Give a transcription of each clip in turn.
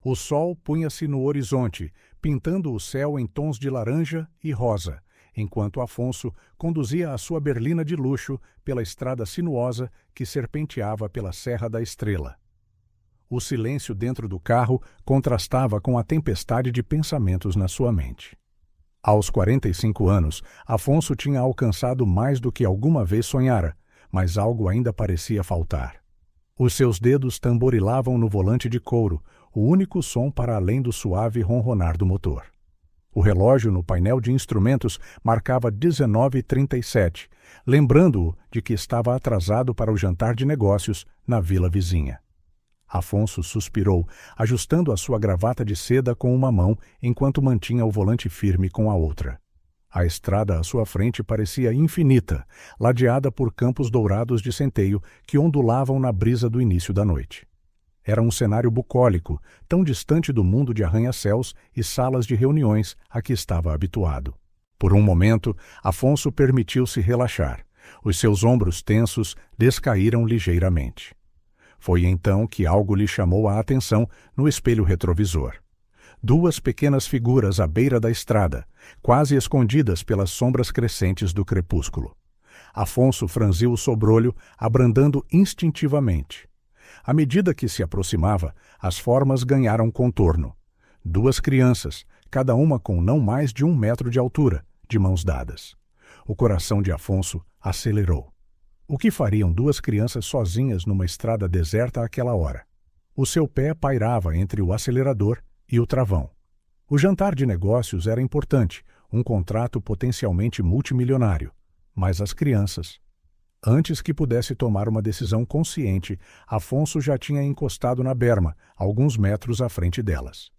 O sol punha-se no horizonte, pintando o céu em tons de laranja e rosa, enquanto Afonso conduzia a sua berlina de luxo pela estrada sinuosa que serpenteava pela Serra da Estrela. O silêncio dentro do carro contrastava com a tempestade de pensamentos na sua mente. Aos 45 anos, Afonso tinha alcançado mais do que alguma vez sonhara, mas algo ainda parecia faltar. Os seus dedos tamborilavam no volante de couro, o único som para além do suave ronronar do motor. O relógio no painel de instrumentos marcava 19h37, lembrando-o de que estava atrasado para o jantar de negócios na vila vizinha. Afonso suspirou, ajustando a sua gravata de seda com uma mão enquanto mantinha o volante firme com a outra. A estrada à sua frente parecia infinita, ladeada por campos dourados de centeio que ondulavam na brisa do início da noite. Era um cenário bucólico, tão distante do mundo de arranha-céus e salas de reuniões a que estava habituado. Por um momento, Afonso permitiu-se relaxar. Os seus ombros tensos descaíram ligeiramente. Foi então que algo lhe chamou a atenção no espelho retrovisor. Duas pequenas figuras à beira da estrada, quase escondidas pelas sombras crescentes do crepúsculo. Afonso franziu o sobrolho, abrandando instintivamente. À medida que se aproximava, as formas ganharam contorno. Duas crianças, cada uma com não mais de 1 metro de altura, de mãos dadas. O coração de Afonso acelerou. O que fariam duas crianças sozinhas numa estrada deserta àquela hora? O seu pé pairava entre o acelerador e o travão. O jantar de negócios era importante, um contrato potencialmente multimilionário. Mas as crianças... Antes que pudesse tomar uma decisão consciente, Afonso já tinha encostado na berma, alguns metros à frente delas.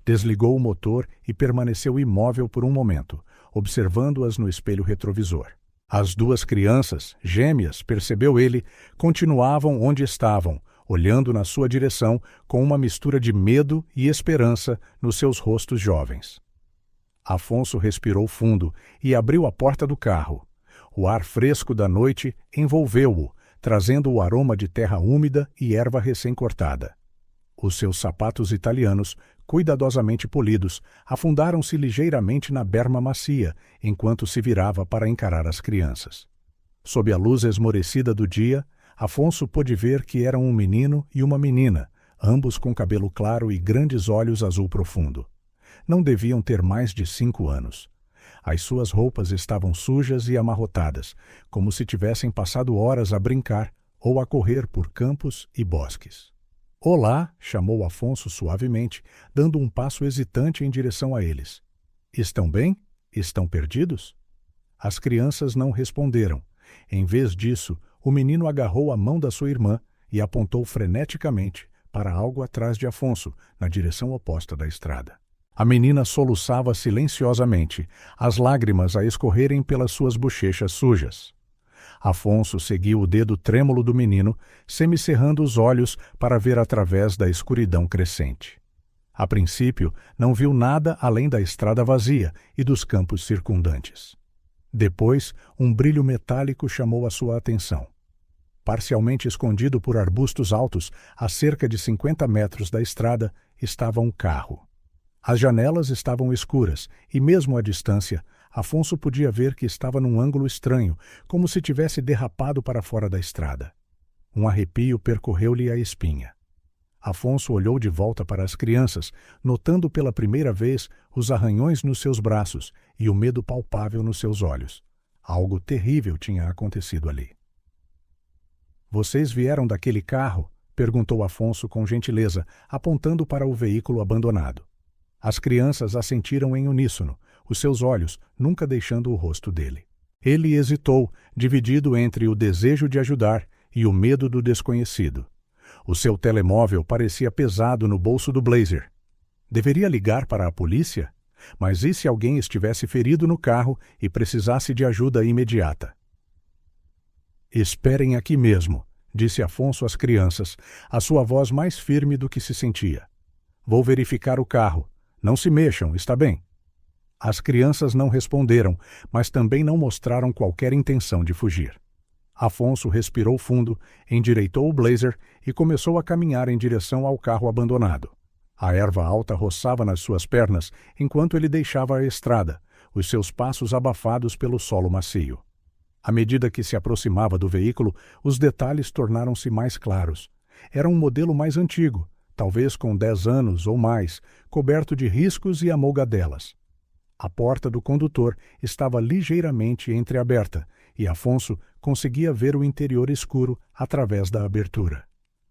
Desligou o motor e permaneceu imóvel por um momento, observando-as no espelho retrovisor. As duas crianças, gêmeas, percebeu ele, continuavam onde estavam, olhando na sua direção com uma mistura de medo e esperança nos seus rostos jovens. Afonso respirou fundo e abriu a porta do carro. O ar fresco da noite envolveu-o, trazendo o aroma de terra úmida e erva recém-cortada. Os seus sapatos italianos, cuidadosamente polidos, afundaram-se ligeiramente na berma macia, enquanto se virava para encarar as crianças. Sob a luz esmorecida do dia, Afonso pôde ver que eram um menino e uma menina, ambos com cabelo claro e grandes olhos azul profundo. Não deviam ter mais de 5 anos. As suas roupas estavam sujas e amarrotadas, como se tivessem passado horas a brincar ou a correr por campos e bosques. "Olá!", chamou Afonso suavemente, dando um passo hesitante em direção a eles. "Estão bem? Estão perdidos?" As crianças não responderam. Em vez disso, o menino agarrou a mão da sua irmã e apontou freneticamente para algo atrás de Afonso, na direção oposta da estrada. A menina soluçava silenciosamente, as lágrimas a escorrerem pelas suas bochechas sujas. Afonso seguiu o dedo trêmulo do menino, semicerrando os olhos para ver através da escuridão crescente. A princípio, não viu nada além da estrada vazia e dos campos circundantes. Depois, um brilho metálico chamou a sua atenção. Parcialmente escondido por arbustos altos, a cerca de 50 metros da estrada, estava um carro. As janelas estavam escuras e, mesmo à distância, Afonso podia ver que estava num ângulo estranho, como se tivesse derrapado para fora da estrada. Um arrepio percorreu-lhe a espinha. Afonso olhou de volta para as crianças, notando pela primeira vez os arranhões nos seus braços e o medo palpável nos seus olhos. Algo terrível tinha acontecido ali. "Vocês vieram daquele carro?", perguntou Afonso com gentileza, apontando para o veículo abandonado. As crianças assentiram em uníssono, os seus olhos nunca deixando o rosto dele. Ele hesitou, dividido entre o desejo de ajudar e o medo do desconhecido. O seu telemóvel parecia pesado no bolso do blazer. Deveria ligar para a polícia? Mas e se alguém estivesse ferido no carro e precisasse de ajuda imediata? "Esperem aqui mesmo", disse Afonso às crianças, a sua voz mais firme do que se sentia. "Vou verificar o carro. Não se mexam, está bem?" As crianças não responderam, mas também não mostraram qualquer intenção de fugir. Afonso respirou fundo, endireitou o blazer e começou a caminhar em direção ao carro abandonado. A erva alta roçava nas suas pernas enquanto ele deixava a estrada, os seus passos abafados pelo solo macio. À medida que se aproximava do veículo, os detalhes tornaram-se mais claros. Era um modelo mais antigo, talvez com 10 anos ou mais, coberto de riscos e amolgadelas. A porta do condutor estava ligeiramente entreaberta e Afonso conseguia ver o interior escuro através da abertura.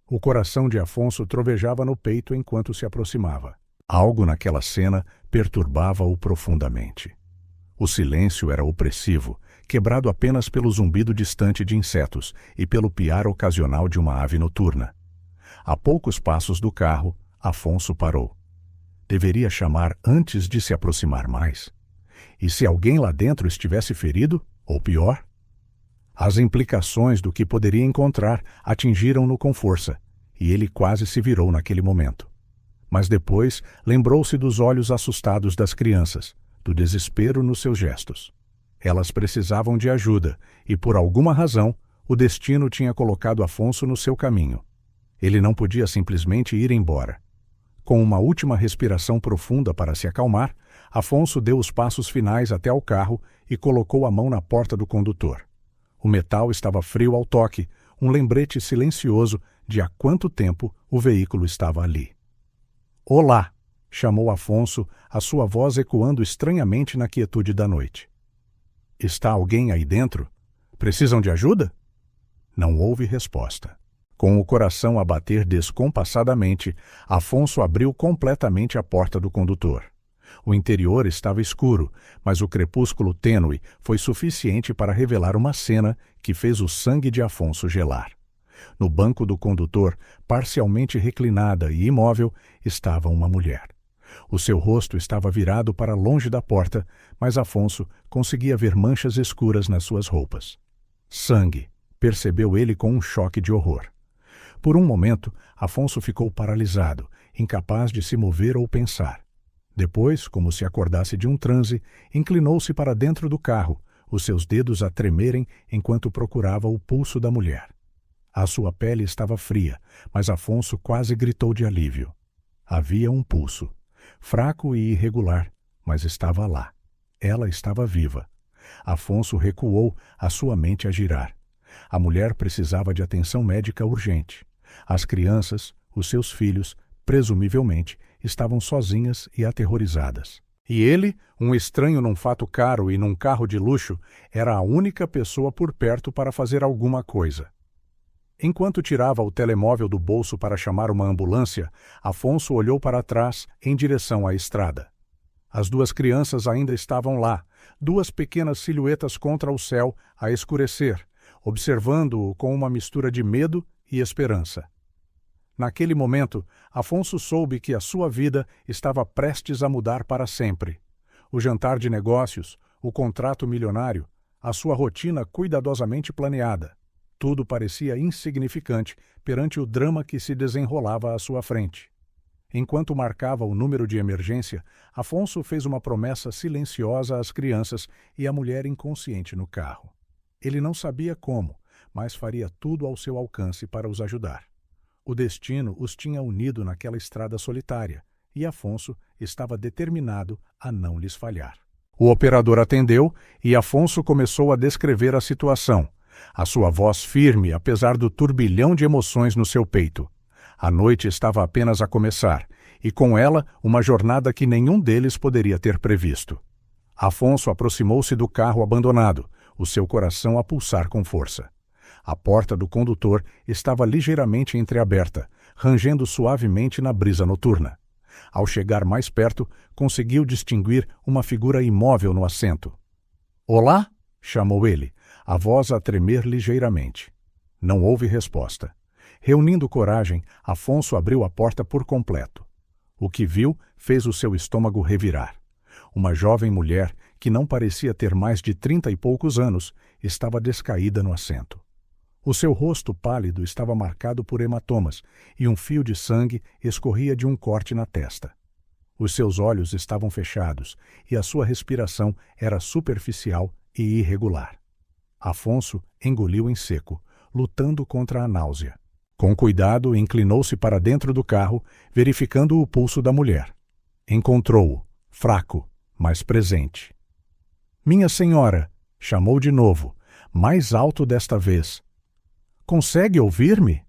O coração de Afonso trovejava no peito enquanto se aproximava. Algo naquela cena perturbava-o profundamente. O silêncio era opressivo, quebrado apenas pelo zumbido distante de insetos e pelo piar ocasional de uma ave noturna. A poucos passos do carro, Afonso parou. Deveria chamar antes de se aproximar mais? E se alguém lá dentro estivesse ferido, ou pior? As implicações do que poderia encontrar atingiram-no com força, e ele quase se virou naquele momento. Mas depois lembrou-se dos olhos assustados das crianças, do desespero nos seus gestos. Elas precisavam de ajuda, e por alguma razão, o destino tinha colocado Afonso no seu caminho. Ele não podia simplesmente ir embora. Com uma última respiração profunda para se acalmar, Afonso deu os passos finais até ao carro e colocou a mão na porta do condutor. O metal estava frio ao toque, um lembrete silencioso de há quanto tempo o veículo estava ali. "Olá!" chamou Afonso, a sua voz ecoando estranhamente na quietude da noite. "Está alguém aí dentro? Precisam de ajuda?" Não houve resposta. Com o coração a bater descompassadamente, Afonso abriu completamente a porta do condutor. O interior estava escuro, mas o crepúsculo tênue foi suficiente para revelar uma cena que fez o sangue de Afonso gelar. No banco do condutor, parcialmente reclinada e imóvel, estava uma mulher. O seu rosto estava virado para longe da porta, mas Afonso conseguia ver manchas escuras nas suas roupas. Sangue, percebeu ele com um choque de horror. Por um momento, Afonso ficou paralisado, incapaz de se mover ou pensar. Depois, como se acordasse de um transe, inclinou-se para dentro do carro, os seus dedos a tremerem enquanto procurava o pulso da mulher. A sua pele estava fria, mas Afonso quase gritou de alívio. Havia um pulso. Fraco e irregular, mas estava lá. Ela estava viva. Afonso recuou, a sua mente a girar. A mulher precisava de atenção médica urgente. As crianças, os seus filhos, presumivelmente, estavam sozinhas e aterrorizadas. E ele, um estranho num fato caro e num carro de luxo, era a única pessoa por perto para fazer alguma coisa. Enquanto tirava o telemóvel do bolso para chamar uma ambulância, Afonso olhou para trás, em direção à estrada. As duas crianças ainda estavam lá, duas pequenas silhuetas contra o céu, a escurecer, observando-o com uma mistura de medo e esperança. Naquele momento, Afonso soube que a sua vida estava prestes a mudar para sempre. O jantar de negócios, o contrato milionário, a sua rotina cuidadosamente planeada. Tudo parecia insignificante perante o drama que se desenrolava à sua frente. Enquanto marcava o número de emergência, Afonso fez uma promessa silenciosa às crianças e à mulher inconsciente no carro. Ele não sabia como, mas faria tudo ao seu alcance para os ajudar. O destino os tinha unido naquela estrada solitária, e Afonso estava determinado a não lhes falhar. O operador atendeu e Afonso começou a descrever a situação, a sua voz firme apesar do turbilhão de emoções no seu peito. A noite estava apenas a começar, e com ela uma jornada que nenhum deles poderia ter previsto. Afonso aproximou-se do carro abandonado, o seu coração a pulsar com força. A porta do condutor estava ligeiramente entreaberta, rangendo suavemente na brisa noturna. Ao chegar mais perto, conseguiu distinguir uma figura imóvel no assento. "Olá?" chamou ele, a voz a tremer ligeiramente. Não houve resposta. Reunindo coragem, Afonso abriu a porta por completo. O que viu fez o seu estômago revirar. Uma jovem mulher, que não parecia ter mais de 30 e poucos anos, estava descaída no assento. O seu rosto pálido estava marcado por hematomas e um fio de sangue escorria de um corte na testa. Os seus olhos estavam fechados e a sua respiração era superficial e irregular. Afonso engoliu em seco, lutando contra a náusea. Com cuidado, inclinou-se para dentro do carro, verificando o pulso da mulher. Encontrou-o, fraco, mas presente. Minha senhora, chamou de novo, mais alto desta vez. Consegue ouvir-me?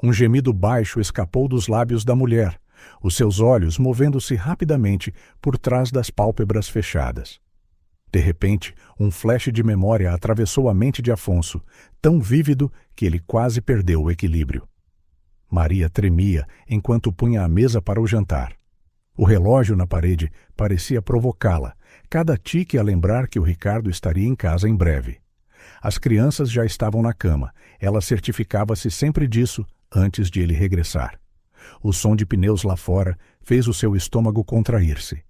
Um gemido baixo escapou dos lábios da mulher, os seus olhos movendo-se rapidamente por trás das pálpebras fechadas. De repente, um flash de memória atravessou a mente de Afonso, tão vívido que ele quase perdeu o equilíbrio. Maria tremia enquanto punha a mesa para o jantar. O relógio na parede parecia provocá-la, cada tique a lembrar que o Ricardo estaria em casa em breve. As crianças já estavam na cama, ela certificava-se sempre disso antes de ele regressar. O som de pneus lá fora fez o seu estômago contrair-se.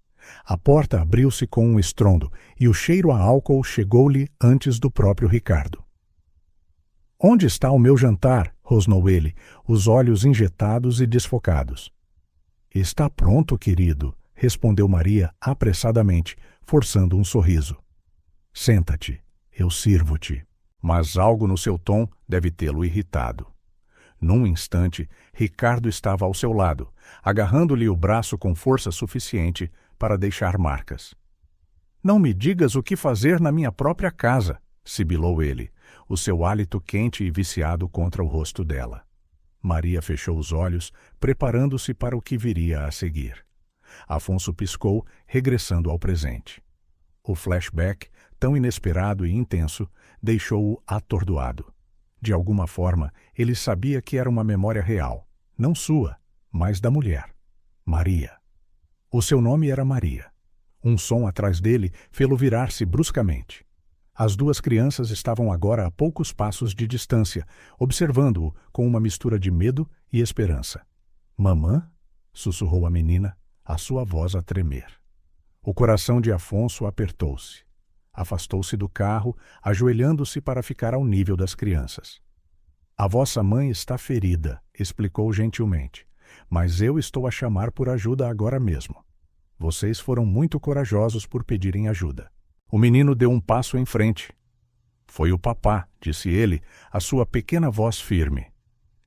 A porta abriu-se com um estrondo e o cheiro a álcool chegou-lhe antes do próprio Ricardo. Onde está o meu jantar? Rosnou ele, os olhos injetados e desfocados. Está pronto, querido, respondeu Maria apressadamente, forçando um sorriso. Senta-te, eu sirvo-te. Mas algo no seu tom deve tê-lo irritado. Num instante, Ricardo estava ao seu lado, agarrando-lhe o braço com força suficiente para deixar marcas. Não me digas o que fazer na minha própria casa, sibilou ele, o seu hálito quente e viciado contra o rosto dela. Maria fechou os olhos, preparando-se para o que viria a seguir. Afonso piscou, regressando ao presente. O flashback, tão inesperado e intenso, deixou-o atordoado. De alguma forma, ele sabia que era uma memória real, não sua, mas da mulher. Maria. O seu nome era Maria. Um som atrás dele fê-lo virar-se bruscamente. As duas crianças estavam agora a poucos passos de distância, observando-o com uma mistura de medo e esperança. Mamã? Sussurrou a menina, a sua voz a tremer. O coração de Afonso apertou-se. Afastou-se do carro, ajoelhando-se para ficar ao nível das crianças. A vossa mãe está ferida, explicou gentilmente, mas eu estou a chamar por ajuda agora mesmo. Vocês foram muito corajosos por pedirem ajuda. O menino deu um passo em frente. Foi o papá, disse ele, a sua pequena voz firme.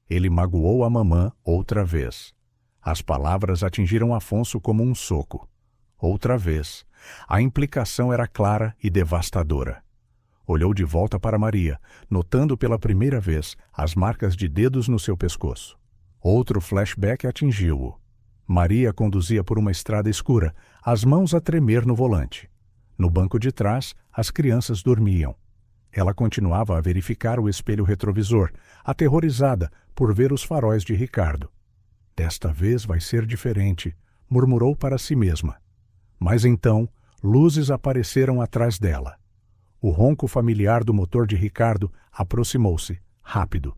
Ele magoou a mamã outra vez. As palavras atingiram Afonso como um soco. Outra vez. A implicação era clara e devastadora. Olhou de volta para Maria, notando pela primeira vez as marcas de dedos no seu pescoço. Outro flashback atingiu-o. Maria conduzia por uma estrada escura, as mãos a tremer no volante. No banco de trás, as crianças dormiam. Ela continuava a verificar o espelho retrovisor, aterrorizada por ver os faróis de Ricardo. Desta vez vai ser diferente, murmurou para si mesma. Mas então, luzes apareceram atrás dela. O ronco familiar do motor de Ricardo aproximou-se, rápido.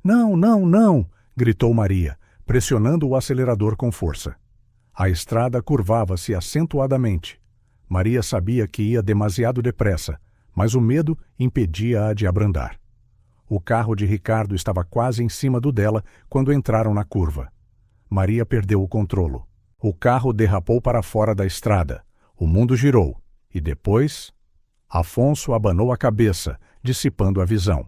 Não, não, não! Gritou Maria, pressionando o acelerador com força. A estrada curvava-se acentuadamente. Maria sabia que ia demasiado depressa, mas o medo impedia-a de abrandar. O carro de Ricardo estava quase em cima do dela quando entraram na curva. Maria perdeu o controlo. O carro derrapou para fora da estrada. O mundo girou. E depois... Afonso abanou a cabeça, dissipando a visão.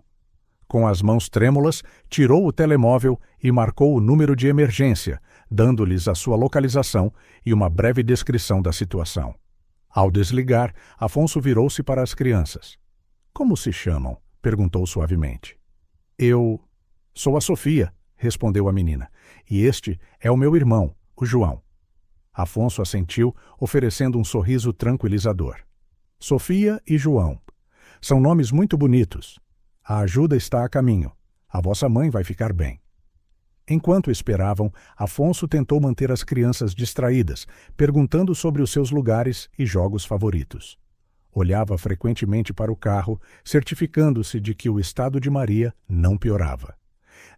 Com as mãos trêmulas, tirou o telemóvel e marcou o número de emergência, dando-lhes a sua localização e uma breve descrição da situação. Ao desligar, Afonso virou-se para as crianças. — Como se chamam? — perguntou suavemente. — Eu... Sou a Sofia — respondeu a menina. — E este é o meu irmão, o João. Afonso assentiu, oferecendo um sorriso tranquilizador. Sofia e João. São nomes muito bonitos. A ajuda está a caminho. A vossa mãe vai ficar bem. Enquanto esperavam, Afonso tentou manter as crianças distraídas, perguntando sobre os seus lugares e jogos favoritos. Olhava frequentemente para o carro, certificando-se de que o estado de Maria não piorava.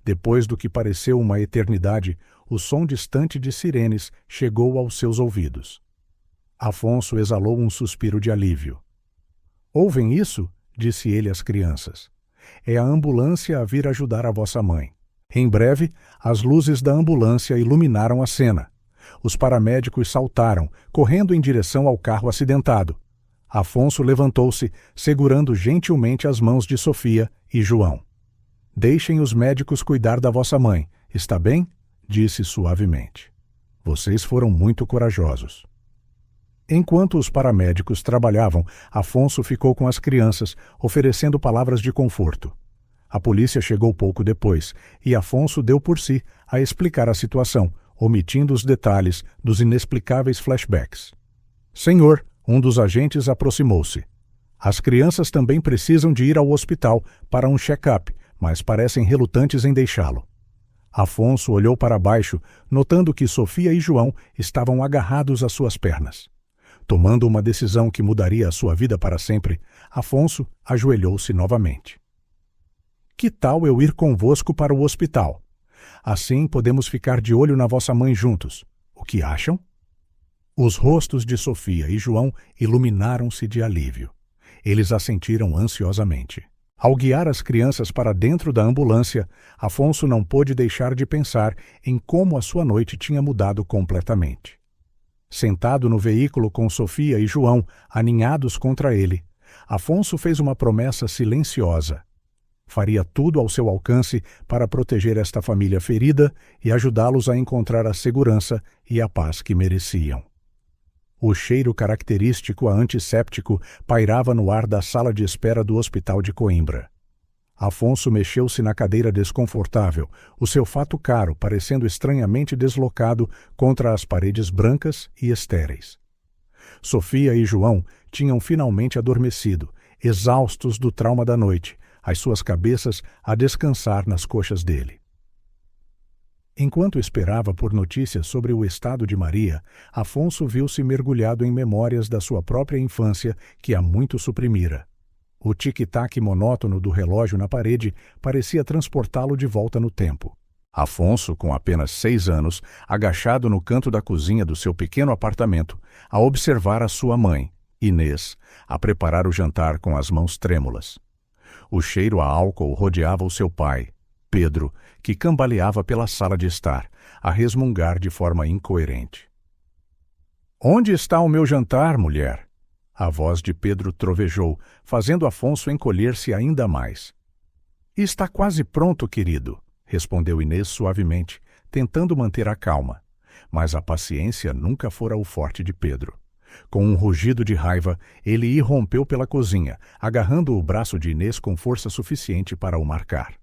Depois do que pareceu uma eternidade, o som distante de sirenes chegou aos seus ouvidos. Afonso exalou um suspiro de alívio. — Ouvem isso? — disse ele às crianças. — É a ambulância a vir ajudar a vossa mãe. Em breve, as luzes da ambulância iluminaram a cena. Os paramédicos saltaram, correndo em direção ao carro acidentado. Afonso levantou-se, segurando gentilmente as mãos de Sofia e João. Deixem os médicos cuidar da vossa mãe, está bem? Disse suavemente. Vocês foram muito corajosos. Enquanto os paramédicos trabalhavam, Afonso ficou com as crianças, oferecendo palavras de conforto. A polícia chegou pouco depois, e Afonso deu por si a explicar a situação, omitindo os detalhes dos inexplicáveis flashbacks. Senhor, um dos agentes aproximou-se. As crianças também precisam de ir ao hospital para um check-up, mas parecem relutantes em deixá-lo. Afonso olhou para baixo, notando que Sofia e João estavam agarrados às suas pernas. Tomando uma decisão que mudaria a sua vida para sempre, Afonso ajoelhou-se novamente. Que tal eu ir convosco para o hospital? Assim podemos ficar de olho na vossa mãe juntos. O que acham? Os rostos de Sofia e João iluminaram-se de alívio. Eles assentiram ansiosamente. Ao guiar as crianças para dentro da ambulância, Afonso não pôde deixar de pensar em como a sua noite tinha mudado completamente. Sentado no veículo com Sofia e João, aninhados contra ele, Afonso fez uma promessa silenciosa. Faria tudo ao seu alcance para proteger esta família ferida e ajudá-los a encontrar a segurança e a paz que mereciam. O cheiro característico a antisséptico pairava no ar da sala de espera do hospital de Coimbra. Afonso mexeu-se na cadeira desconfortável, o seu fato caro parecendo estranhamente deslocado contra as paredes brancas e estéreis. Sofia e João tinham finalmente adormecido, exaustos do trauma da noite, as suas cabeças a descansar nas coxas dele. Enquanto esperava por notícias sobre o estado de Maria, Afonso viu-se mergulhado em memórias da sua própria infância que há muito suprimira. O tic-tac monótono do relógio na parede parecia transportá-lo de volta no tempo. Afonso, com apenas 6 anos, agachado no canto da cozinha do seu pequeno apartamento, a observar a sua mãe, Inês, a preparar o jantar com as mãos trêmulas. O cheiro a álcool rodeava o seu pai, Pedro, que cambaleava pela sala de estar, a resmungar de forma incoerente. "Onde está o meu jantar, mulher?" A voz de Pedro trovejou, fazendo Afonso encolher-se ainda mais. "Está quase pronto, querido", respondeu Inês suavemente, tentando manter a calma. Mas a paciência nunca fora o forte de Pedro. Com um rugido de raiva, ele irrompeu pela cozinha, agarrando o braço de Inês com força suficiente para o marcar.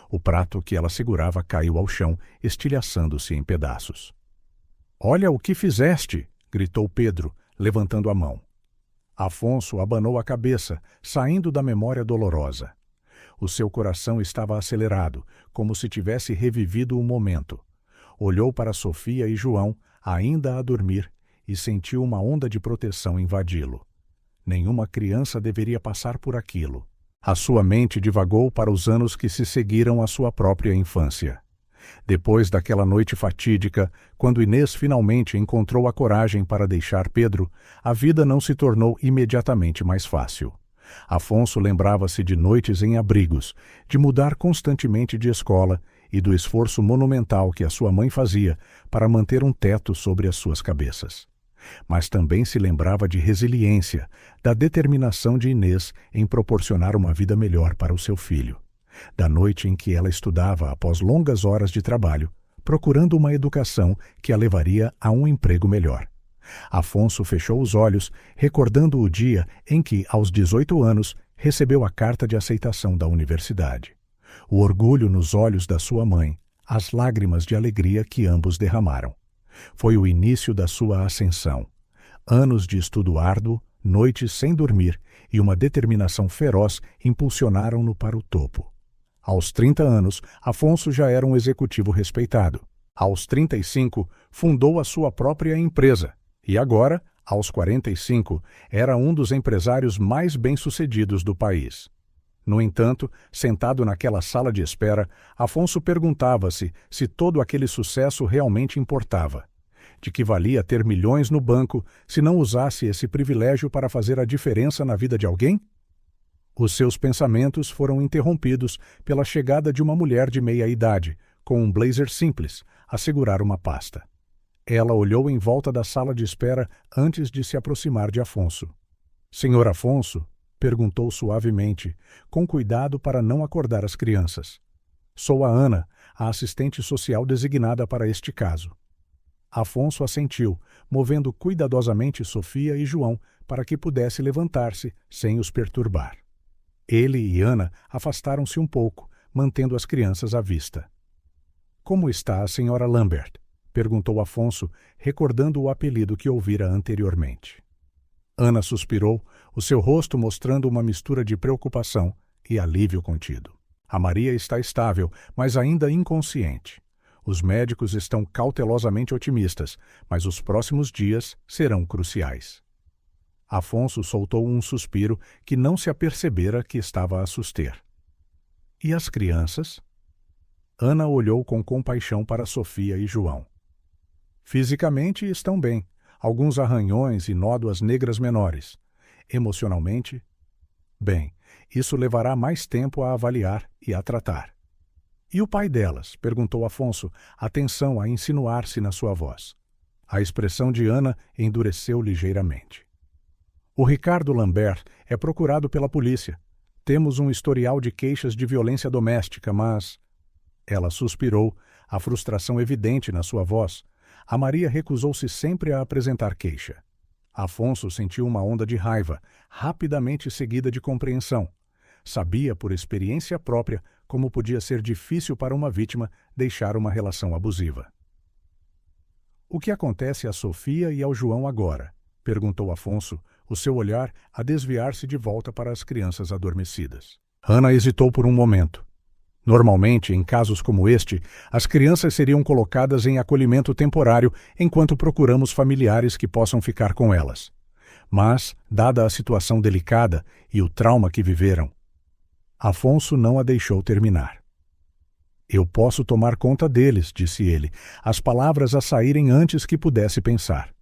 O prato que ela segurava caiu ao chão, estilhaçando-se em pedaços. "Olha o que fizeste!" gritou Pedro, levantando a mão. Afonso abanou a cabeça, saindo da memória dolorosa. O seu coração estava acelerado, como se tivesse revivido o momento. Olhou para Sofia e João, ainda a dormir, e sentiu uma onda de proteção invadi-lo. Nenhuma criança deveria passar por aquilo. A sua mente divagou para os anos que se seguiram à sua própria infância. Depois daquela noite fatídica, quando Inês finalmente encontrou a coragem para deixar Pedro, a vida não se tornou imediatamente mais fácil. Afonso lembrava-se de noites em abrigos, de mudar constantemente de escola e do esforço monumental que a sua mãe fazia para manter um teto sobre as suas cabeças. Mas também se lembrava de resiliência, da determinação de Inês em proporcionar uma vida melhor para o seu filho. Da noite em que ela estudava após longas horas de trabalho, procurando uma educação que a levaria a um emprego melhor. Afonso fechou os olhos, recordando o dia em que, aos 18 anos, recebeu a carta de aceitação da universidade. O orgulho nos olhos da sua mãe, as lágrimas de alegria que ambos derramaram. Foi o início da sua ascensão. Anos de estudo árduo, noites sem dormir e uma determinação feroz impulsionaram-no para o topo. Aos 30 anos, Afonso já era um executivo respeitado. Aos 35, fundou a sua própria empresa. E agora, aos 45, era um dos empresários mais bem-sucedidos do país. No entanto, sentado naquela sala de espera, Afonso perguntava-se se todo aquele sucesso realmente importava. De que valia ter milhões no banco se não usasse esse privilégio para fazer a diferença na vida de alguém? Os seus pensamentos foram interrompidos pela chegada de uma mulher de meia-idade, com um blazer simples, a segurar uma pasta. Ela olhou em volta da sala de espera antes de se aproximar de Afonso. "Senhor Afonso?" perguntou suavemente, com cuidado para não acordar as crianças. Sou a Ana, a assistente social designada para este caso. Afonso assentiu, movendo cuidadosamente Sofia e João para que pudesse levantar-se sem os perturbar. Ele e Ana afastaram-se um pouco, mantendo as crianças à vista. Como está a senhora Lambert? Perguntou Afonso, recordando o apelido que ouvira anteriormente. Ana suspirou, o seu rosto mostrando uma mistura de preocupação e alívio contido. A Maria está estável, mas ainda inconsciente. Os médicos estão cautelosamente otimistas, mas os próximos dias serão cruciais. Afonso soltou um suspiro que não se apercebera que estava a suster. E as crianças? Ana olhou com compaixão para Sofia e João. Fisicamente estão bem, alguns arranhões e nódoas negras menores. Emocionalmente, bem, isso levará mais tempo a avaliar e a tratar. E o pai delas? Perguntou Afonso, atenção a insinuar-se na sua voz. A expressão de Ana endureceu ligeiramente. O Ricardo Lambert é procurado pela polícia. Temos um historial de queixas de violência doméstica, mas... Ela suspirou, a frustração evidente na sua voz. A Maria recusou-se sempre a apresentar queixa. Afonso sentiu uma onda de raiva, rapidamente seguida de compreensão. Sabia, por experiência própria, como podia ser difícil para uma vítima deixar uma relação abusiva. O que acontece a Sofia e ao João agora? Perguntou Afonso, o seu olhar a desviar-se de volta para as crianças adormecidas. Ana hesitou por um momento. Normalmente, em casos como este, as crianças seriam colocadas em acolhimento temporário enquanto procuramos familiares que possam ficar com elas. Mas, dada a situação delicada e o trauma que viveram, Afonso não a deixou terminar. Eu posso tomar conta deles, disse ele, as palavras a saírem antes que pudesse pensar.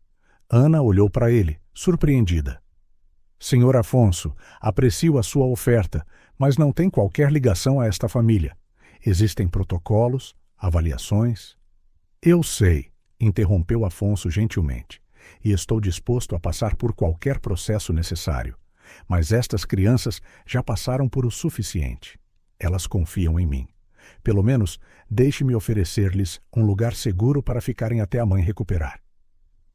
Ana olhou para ele, surpreendida. Senhor Afonso, aprecio a sua oferta, mas não tem qualquer ligação a esta família. Existem protocolos, avaliações... Eu sei, interrompeu Afonso gentilmente, e estou disposto a passar por qualquer processo necessário. Mas estas crianças já passaram por o suficiente. Elas confiam em mim. Pelo menos, deixe-me oferecer-lhes um lugar seguro para ficarem até a mãe recuperar.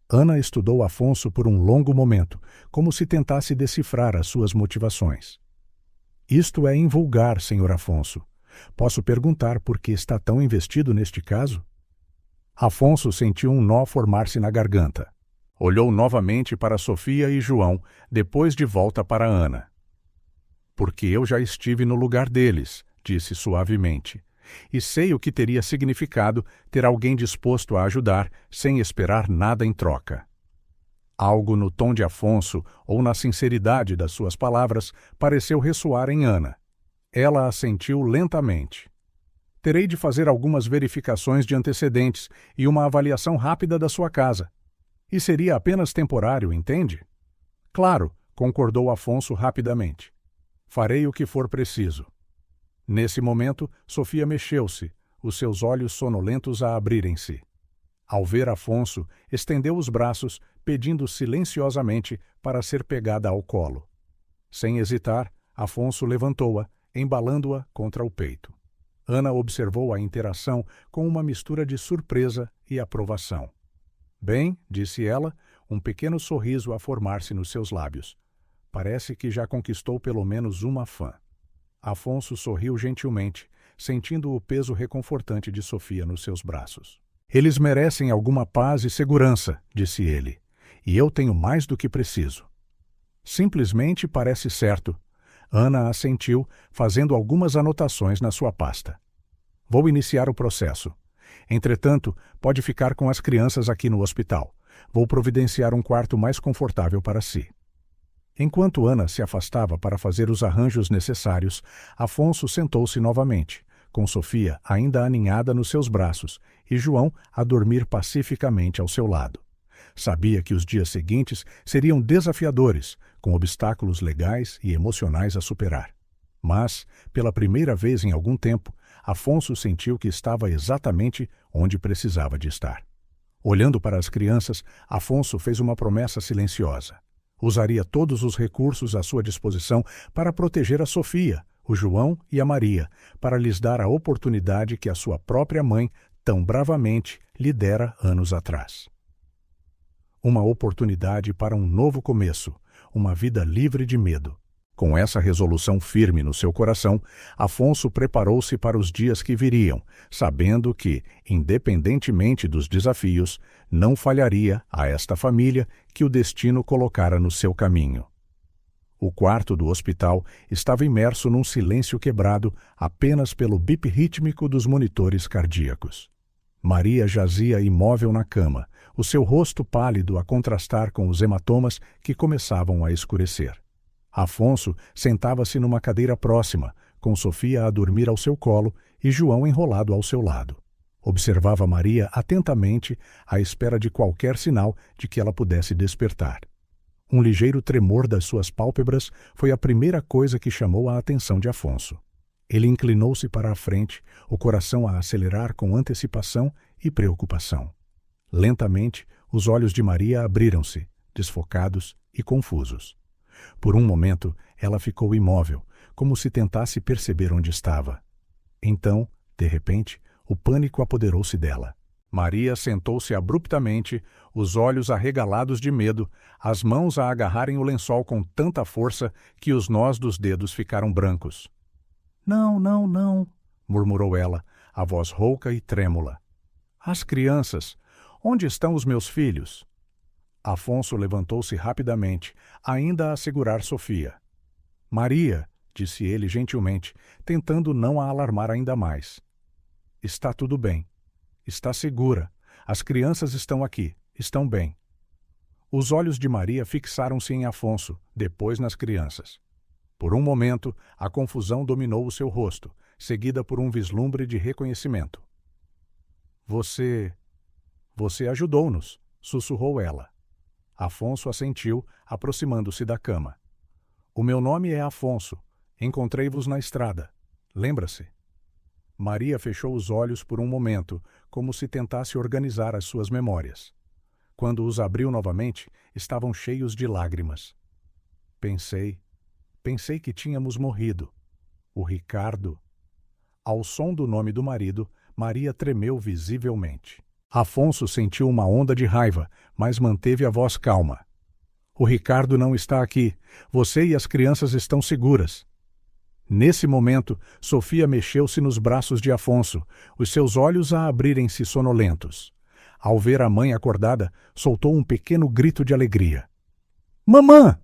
Ana estudou Afonso por um longo momento, como se tentasse decifrar as suas motivações. Isto é invulgar, senhor Afonso. Posso perguntar por que está tão investido neste caso? Afonso sentiu um nó formar-se na garganta. Olhou novamente para Sofia e João, depois de volta para Ana. Porque eu já estive no lugar deles, disse suavemente, e sei o que teria significado ter alguém disposto a ajudar sem esperar nada em troca. Algo no tom de Afonso ou na sinceridade das suas palavras pareceu ressoar em Ana. Ela assentiu lentamente. Terei de fazer algumas verificações de antecedentes e uma avaliação rápida da sua casa. E seria apenas temporário, entende? Claro, concordou Afonso rapidamente. Farei o que for preciso. Nesse momento, Sofia mexeu-se, os seus olhos sonolentos a abrirem-se. Ao ver Afonso, estendeu os braços, pedindo silenciosamente para ser pegada ao colo. Sem hesitar, Afonso levantou-a, embalando-a contra o peito. Ana observou a interação com uma mistura de surpresa e aprovação. Bem, disse ela, um pequeno sorriso a formar-se nos seus lábios. Parece que já conquistou pelo menos uma fã. Afonso sorriu gentilmente, sentindo o peso reconfortante de Sofia nos seus braços. Eles merecem alguma paz e segurança, disse ele, e eu tenho mais do que preciso. Simplesmente parece certo. Ana assentiu, fazendo algumas anotações na sua pasta. Vou iniciar o processo. Entretanto, pode ficar com as crianças aqui no hospital. Vou providenciar um quarto mais confortável para si. Enquanto Ana se afastava para fazer os arranjos necessários, Afonso sentou-se novamente, com Sofia ainda aninhada nos seus braços e João a dormir pacificamente ao seu lado. Sabia que os dias seguintes seriam desafiadores, com obstáculos legais e emocionais a superar. Mas, pela primeira vez em algum tempo, Afonso sentiu que estava exatamente onde precisava de estar. Olhando para as crianças, Afonso fez uma promessa silenciosa. Usaria todos os recursos à sua disposição para proteger a Sofia, o João e a Maria, para lhes dar a oportunidade que a sua própria mãe tão bravamente lhe dera anos atrás. Uma oportunidade para um novo começo, uma vida livre de medo. Com essa resolução firme no seu coração, Afonso preparou-se para os dias que viriam, sabendo que, independentemente dos desafios, não falharia a esta família que o destino colocara no seu caminho. O quarto do hospital estava imerso num silêncio quebrado apenas pelo bip rítmico dos monitores cardíacos. Maria jazia imóvel na cama, o seu rosto pálido a contrastar com os hematomas que começavam a escurecer. Afonso sentava-se numa cadeira próxima, com Sofia a dormir ao seu colo e João enrolado ao seu lado. Observava Maria atentamente, à espera de qualquer sinal de que ela pudesse despertar. Um ligeiro tremor das suas pálpebras foi a primeira coisa que chamou a atenção de Afonso. Ele inclinou-se para a frente, o coração a acelerar com antecipação e preocupação. Lentamente, os olhos de Maria abriram-se, desfocados e confusos. Por um momento, ela ficou imóvel, como se tentasse perceber onde estava. Então, de repente, o pânico apoderou-se dela. Maria sentou-se abruptamente, os olhos arregalados de medo, as mãos a agarrarem o lençol com tanta força que os nós dos dedos ficaram brancos. Não, não, não, murmurou ela, a voz rouca e trêmula. As crianças. Onde estão os meus filhos? Afonso levantou-se rapidamente, ainda a segurar Sofia. Maria, disse ele gentilmente, tentando não a alarmar ainda mais. Está tudo bem. Está segura. As crianças estão aqui. Estão bem. Os olhos de Maria fixaram-se em Afonso, depois nas crianças. Por um momento, a confusão dominou o seu rosto, seguida por um vislumbre de reconhecimento. Você ajudou-nos, sussurrou ela. Afonso assentiu, aproximando-se da cama. O meu nome é Afonso. Encontrei-vos na estrada. Lembra-se? Maria fechou os olhos por um momento, como se tentasse organizar as suas memórias. Quando os abriu novamente, estavam cheios de lágrimas. Pensei que tínhamos morrido. O Ricardo. Ao som do nome do marido, Maria tremeu visivelmente. Afonso sentiu uma onda de raiva, mas manteve a voz calma. O Ricardo não está aqui. Você e as crianças estão seguras. Nesse momento, Sofia mexeu-se nos braços de Afonso, os seus olhos a abrirem-se sonolentos. Ao ver a mãe acordada, soltou um pequeno grito de alegria. Mamã!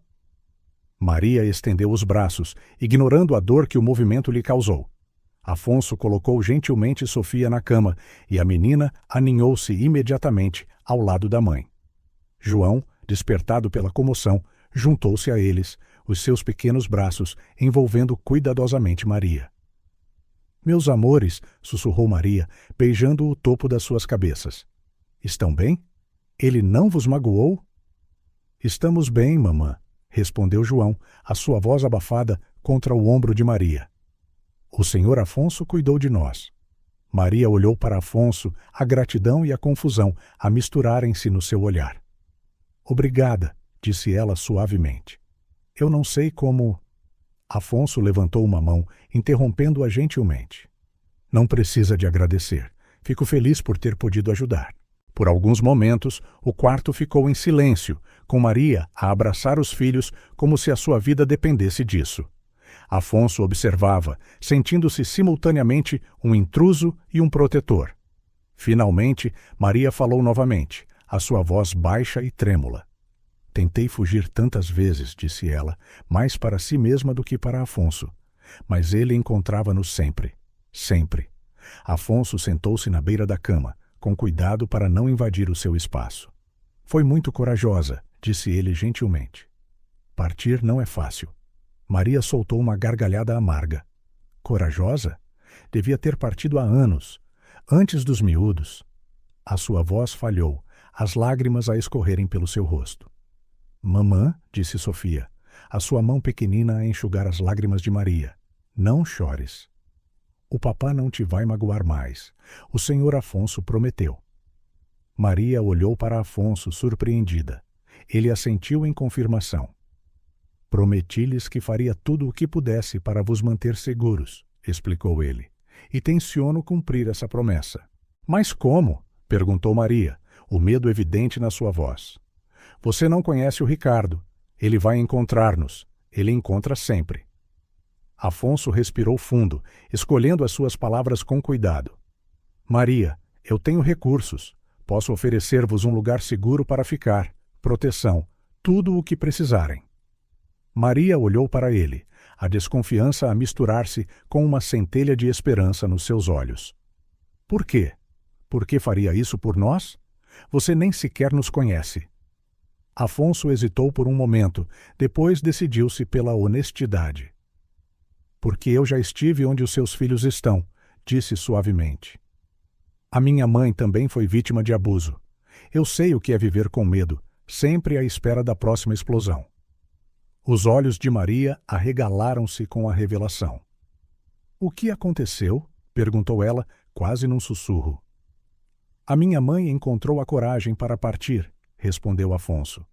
Maria estendeu os braços, ignorando a dor que o movimento lhe causou. Afonso colocou gentilmente Sofia na cama e a menina aninhou-se imediatamente ao lado da mãe. João, despertado pela comoção, juntou-se a eles, os seus pequenos braços envolvendo cuidadosamente Maria. Meus amores, sussurrou Maria, beijando o topo das suas cabeças. Estão bem? Ele não vos magoou? Estamos bem, mamã, respondeu João, a sua voz abafada contra o ombro de Maria. O senhor Afonso cuidou de nós. Maria olhou para Afonso, a gratidão e a confusão a misturarem-se no seu olhar. Obrigada, disse ela suavemente. Eu não sei como... Afonso levantou uma mão, interrompendo-a gentilmente. Não precisa de agradecer. Fico feliz por ter podido ajudar. Por alguns momentos, o quarto ficou em silêncio, com Maria a abraçar os filhos como se a sua vida dependesse disso. Afonso observava, sentindo-se simultaneamente um intruso e um protetor. Finalmente, Maria falou novamente, a sua voz baixa e trêmula. Tentei fugir tantas vezes, disse ela, mais para si mesma do que para Afonso. Mas ele encontrava-nos sempre, sempre. Afonso sentou-se na beira da cama, com cuidado para não invadir o seu espaço. Foi muito corajosa, disse ele gentilmente. Partir não é fácil. Maria soltou uma gargalhada amarga. Corajosa? Devia ter partido há anos, antes dos miúdos. A sua voz falhou, as lágrimas a escorrerem pelo seu rosto. Mamã, disse Sofia, a sua mão pequenina a enxugar as lágrimas de Maria. Não chores. O papá não te vai magoar mais. O senhor Afonso prometeu. Maria olhou para Afonso, surpreendida. Ele assentiu em confirmação. Prometi-lhes que faria tudo o que pudesse para vos manter seguros, explicou ele, e tenciono cumprir essa promessa. Mas como? Perguntou Maria, o medo evidente na sua voz. Você não conhece o Ricardo. Ele vai encontrar-nos. Ele encontra sempre. Afonso respirou fundo, escolhendo as suas palavras com cuidado. Maria, eu tenho recursos. Posso oferecer-vos um lugar seguro para ficar, proteção, tudo o que precisarem. Maria olhou para ele, a desconfiança a misturar-se com uma centelha de esperança nos seus olhos. Por quê? Por que faria isso por nós? Você nem sequer nos conhece. Afonso hesitou por um momento, depois decidiu-se pela honestidade. Porque eu já estive onde os seus filhos estão, disse suavemente. A minha mãe também foi vítima de abuso. Eu sei o que é viver com medo, sempre à espera da próxima explosão. Os olhos de Maria arregalaram-se com a revelação. O que aconteceu? Perguntou ela, quase num sussurro. A minha mãe encontrou a coragem para partir, respondeu Afonso.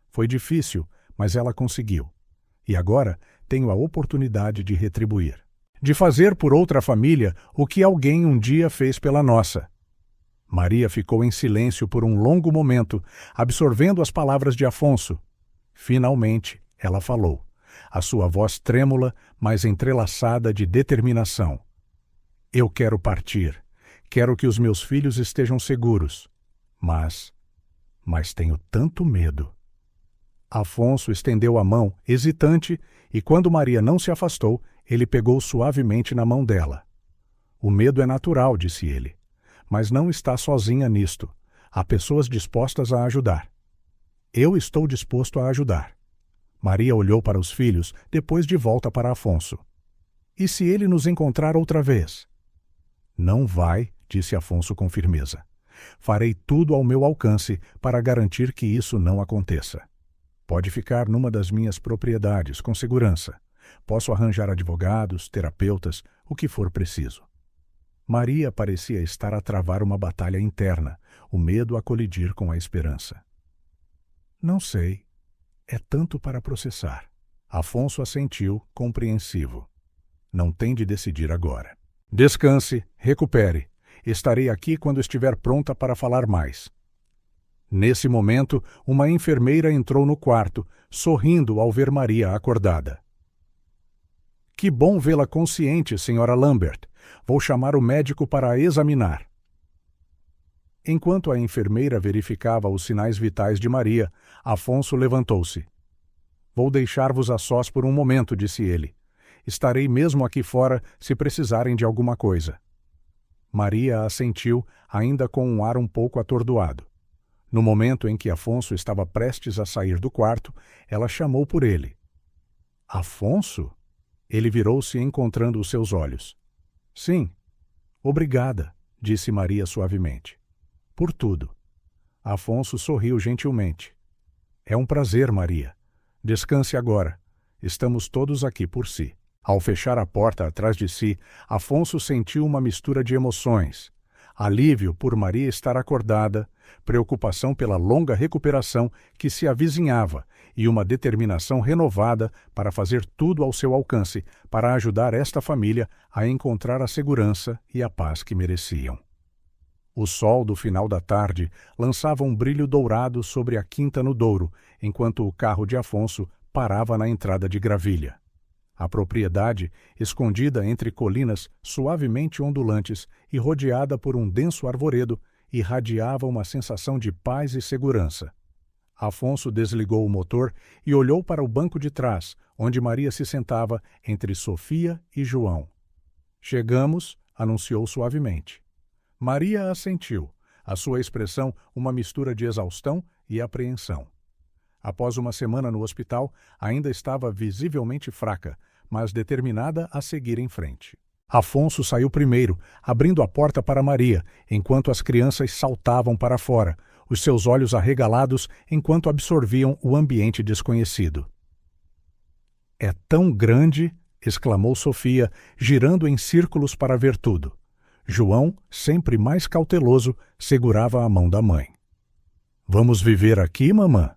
Foi difícil, mas ela conseguiu. E agora tenho a oportunidade de retribuir. De fazer por outra família o que alguém um dia fez pela nossa. Maria ficou em silêncio por um longo momento, absorvendo as palavras de Afonso. Finalmente, ela falou, a sua voz trêmula, mas entrelaçada de determinação. Eu quero partir. Quero que os meus filhos estejam seguros. Mas tenho tanto medo. Afonso estendeu a mão, hesitante, e quando Maria não se afastou, ele pegou suavemente na mão dela. O medo é natural, disse ele. Mas não está sozinha nisto. Há pessoas dispostas a ajudar. Eu estou disposto a ajudar. Maria olhou para os filhos, depois de volta para Afonso. E se ele nos encontrar outra vez? Não vai, disse Afonso com firmeza. Farei tudo ao meu alcance para garantir que isso não aconteça. Pode ficar numa das minhas propriedades, com segurança. Posso arranjar advogados, terapeutas, o que for preciso. Maria parecia estar a travar uma batalha interna, o medo a colidir com a esperança. Não sei. É tanto para processar. Afonso assentiu, compreensivo. Não tem de decidir agora. Descanse, recupere. Estarei aqui quando estiver pronta para falar mais. Nesse momento, uma enfermeira entrou no quarto, sorrindo ao ver Maria acordada. Que bom vê-la consciente, senhora Lambert. Vou chamar o médico para a examinar. Enquanto a enfermeira verificava os sinais vitais de Maria, Afonso levantou-se. Vou deixar-vos a sós por um momento, disse ele. Estarei mesmo aqui fora se precisarem de alguma coisa. Maria assentiu, ainda com um ar um pouco atordoado. No momento em que Afonso estava prestes a sair do quarto, ela chamou por ele. Afonso? Ele virou-se encontrando os seus olhos. Sim. Obrigada, disse Maria suavemente. Por tudo. Afonso sorriu gentilmente. É um prazer, Maria. Descanse agora. Estamos todos aqui por si. Ao fechar a porta atrás de si, Afonso sentiu uma mistura de emoções. Alívio por Maria estar acordada, preocupação pela longa recuperação que se avizinhava e uma determinação renovada para fazer tudo ao seu alcance para ajudar esta família a encontrar a segurança e a paz que mereciam. O sol do final da tarde lançava um brilho dourado sobre a quinta no Douro, enquanto o carro de Afonso parava na entrada de Gravilha. A propriedade, escondida entre colinas suavemente ondulantes e rodeada por um denso arvoredo, irradiava uma sensação de paz e segurança. Afonso desligou o motor e olhou para o banco de trás, onde Maria se sentava entre Sofia e João. Chegamos, anunciou suavemente. Maria assentiu, a sua expressão uma mistura de exaustão e apreensão. Após uma semana no hospital, ainda estava visivelmente fraca, mas determinada a seguir em frente. Afonso saiu primeiro, abrindo a porta para Maria, enquanto as crianças saltavam para fora, os seus olhos arregalados enquanto absorviam o ambiente desconhecido. É tão grande, exclamou Sofia, girando em círculos para ver tudo. João, sempre mais cauteloso, segurava a mão da mãe. Vamos viver aqui, mamã?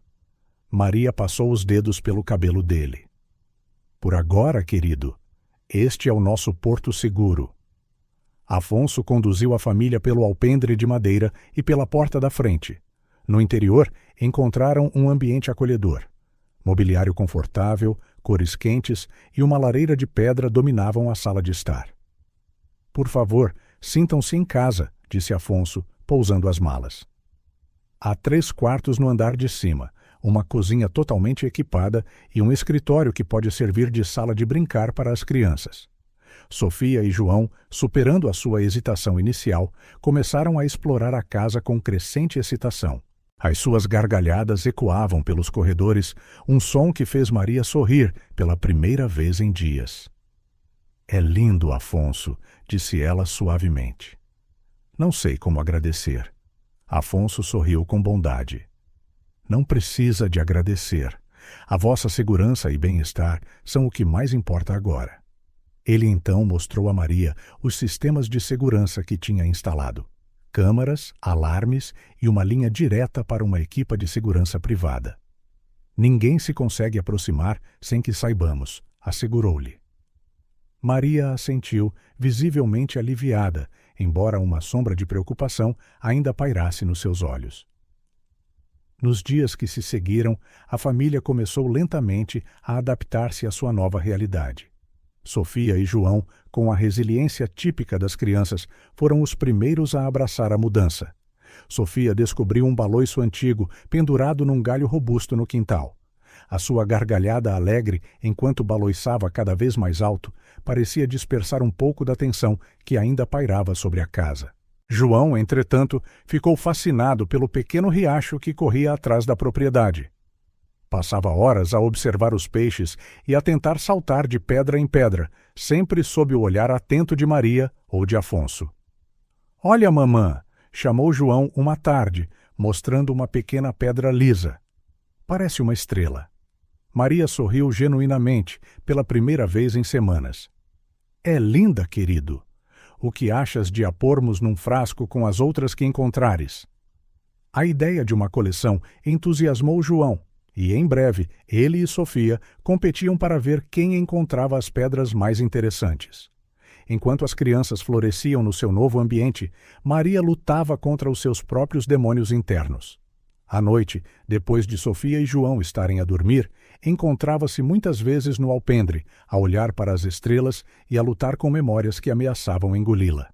Maria passou os dedos pelo cabelo dele. Por agora, querido, este é o nosso porto seguro. Afonso conduziu a família pelo alpendre de madeira e pela porta da frente. No interior, encontraram um ambiente acolhedor. Mobiliário confortável, cores quentes e uma lareira de pedra dominavam a sala de estar. Por favor, sintam-se em casa, disse Afonso, pousando as malas. Há 3 quartos no andar de cima, uma cozinha totalmente equipada e um escritório que pode servir de sala de brincar para as crianças. Sofia e João, superando a sua hesitação inicial, começaram a explorar a casa com crescente excitação. As suas gargalhadas ecoavam pelos corredores, um som que fez Maria sorrir pela primeira vez em dias. É lindo, Afonso, disse ela suavemente. Não sei como agradecer. Afonso sorriu com bondade. Não precisa de agradecer. A vossa segurança e bem-estar são o que mais importa agora. Ele então mostrou a Maria os sistemas de segurança que tinha instalado. Câmaras, alarmes e uma linha direta para uma equipa de segurança privada. Ninguém se consegue aproximar sem que saibamos, assegurou-lhe. Maria assentiu, visivelmente aliviada, embora uma sombra de preocupação ainda pairasse nos seus olhos. Nos dias que se seguiram, a família começou lentamente a adaptar-se à sua nova realidade. Sofia e João, com a resiliência típica das crianças, foram os primeiros a abraçar a mudança. Sofia descobriu um baloiço antigo pendurado num galho robusto no quintal. A sua gargalhada alegre, enquanto baloiçava cada vez mais alto, parecia dispersar um pouco da tensão que ainda pairava sobre a casa. João, entretanto, ficou fascinado pelo pequeno riacho que corria atrás da propriedade. Passava horas a observar os peixes e a tentar saltar de pedra em pedra, sempre sob o olhar atento de Maria ou de Afonso. — Olha, mamã! Chamou João uma tarde, mostrando uma pequena pedra lisa. Parece uma estrela. Maria sorriu genuinamente, pela primeira vez em semanas. — É linda, querido! O que achas de a pormos num frasco com as outras que encontrares? A ideia de uma coleção entusiasmou João, e em breve ele e Sofia competiam para ver quem encontrava as pedras mais interessantes. Enquanto as crianças floresciam no seu novo ambiente, Maria lutava contra os seus próprios demônios internos. À noite, depois de Sofia e João estarem a dormir, encontrava-se muitas vezes no alpendre, a olhar para as estrelas e a lutar com memórias que ameaçavam engoli-la.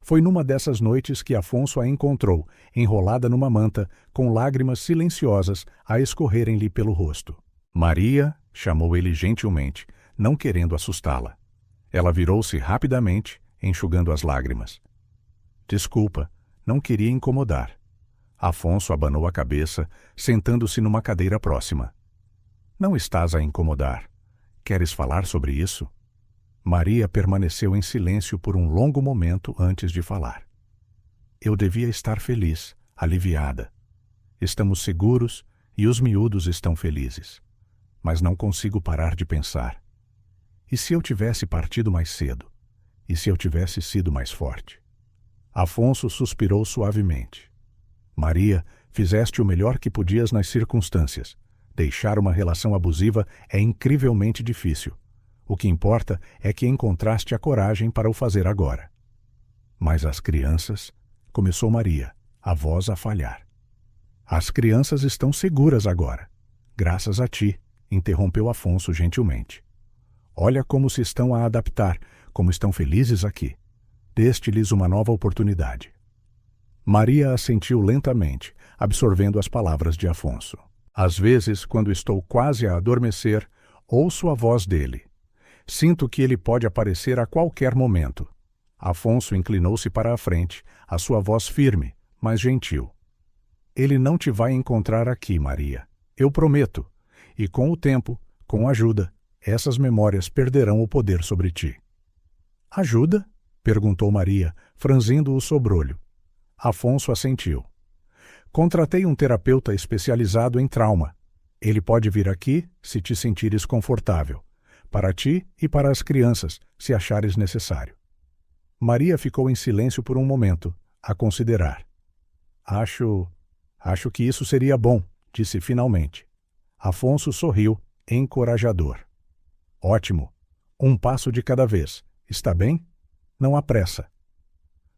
Foi numa dessas noites que Afonso a encontrou, enrolada numa manta, com lágrimas silenciosas a escorrerem-lhe pelo rosto. Maria, chamou ele gentilmente, não querendo assustá-la. Ela virou-se rapidamente, enxugando as lágrimas. Desculpa, não queria incomodar. Afonso abanou a cabeça, sentando-se numa cadeira próxima. Não estás a incomodar. Queres falar sobre isso? Maria permaneceu em silêncio por um longo momento antes de falar. Eu devia estar feliz, aliviada. Estamos seguros e os miúdos estão felizes. Mas não consigo parar de pensar. E se eu tivesse partido mais cedo? E se eu tivesse sido mais forte? Afonso suspirou suavemente. Maria, fizeste o melhor que podias nas circunstâncias. Deixar uma relação abusiva é incrivelmente difícil. O que importa é que encontraste a coragem para o fazer agora. Mas as crianças... Começou Maria, a voz a falhar. As crianças estão seguras agora. Graças a ti, interrompeu Afonso gentilmente. Olha como se estão a adaptar, como estão felizes aqui. Deste-lhes uma nova oportunidade. Maria assentiu lentamente, absorvendo as palavras de Afonso. Às vezes, quando estou quase a adormecer, ouço a voz dele. Sinto que ele pode aparecer a qualquer momento. Afonso inclinou-se para a frente, a sua voz firme, mas gentil. Ele não te vai encontrar aqui, Maria. Eu prometo. E com o tempo, com ajuda, essas memórias perderão o poder sobre ti. Ajuda? Perguntou Maria, franzindo o sobrolho. Afonso assentiu. Contratei um terapeuta especializado em trauma. Ele pode vir aqui, se te sentires confortável. Para ti e para as crianças, se achares necessário. Maria ficou em silêncio por um momento, a considerar. Acho que isso seria bom, disse finalmente. Afonso sorriu, encorajador. Ótimo. Um passo de cada vez. Está bem? Não há pressa.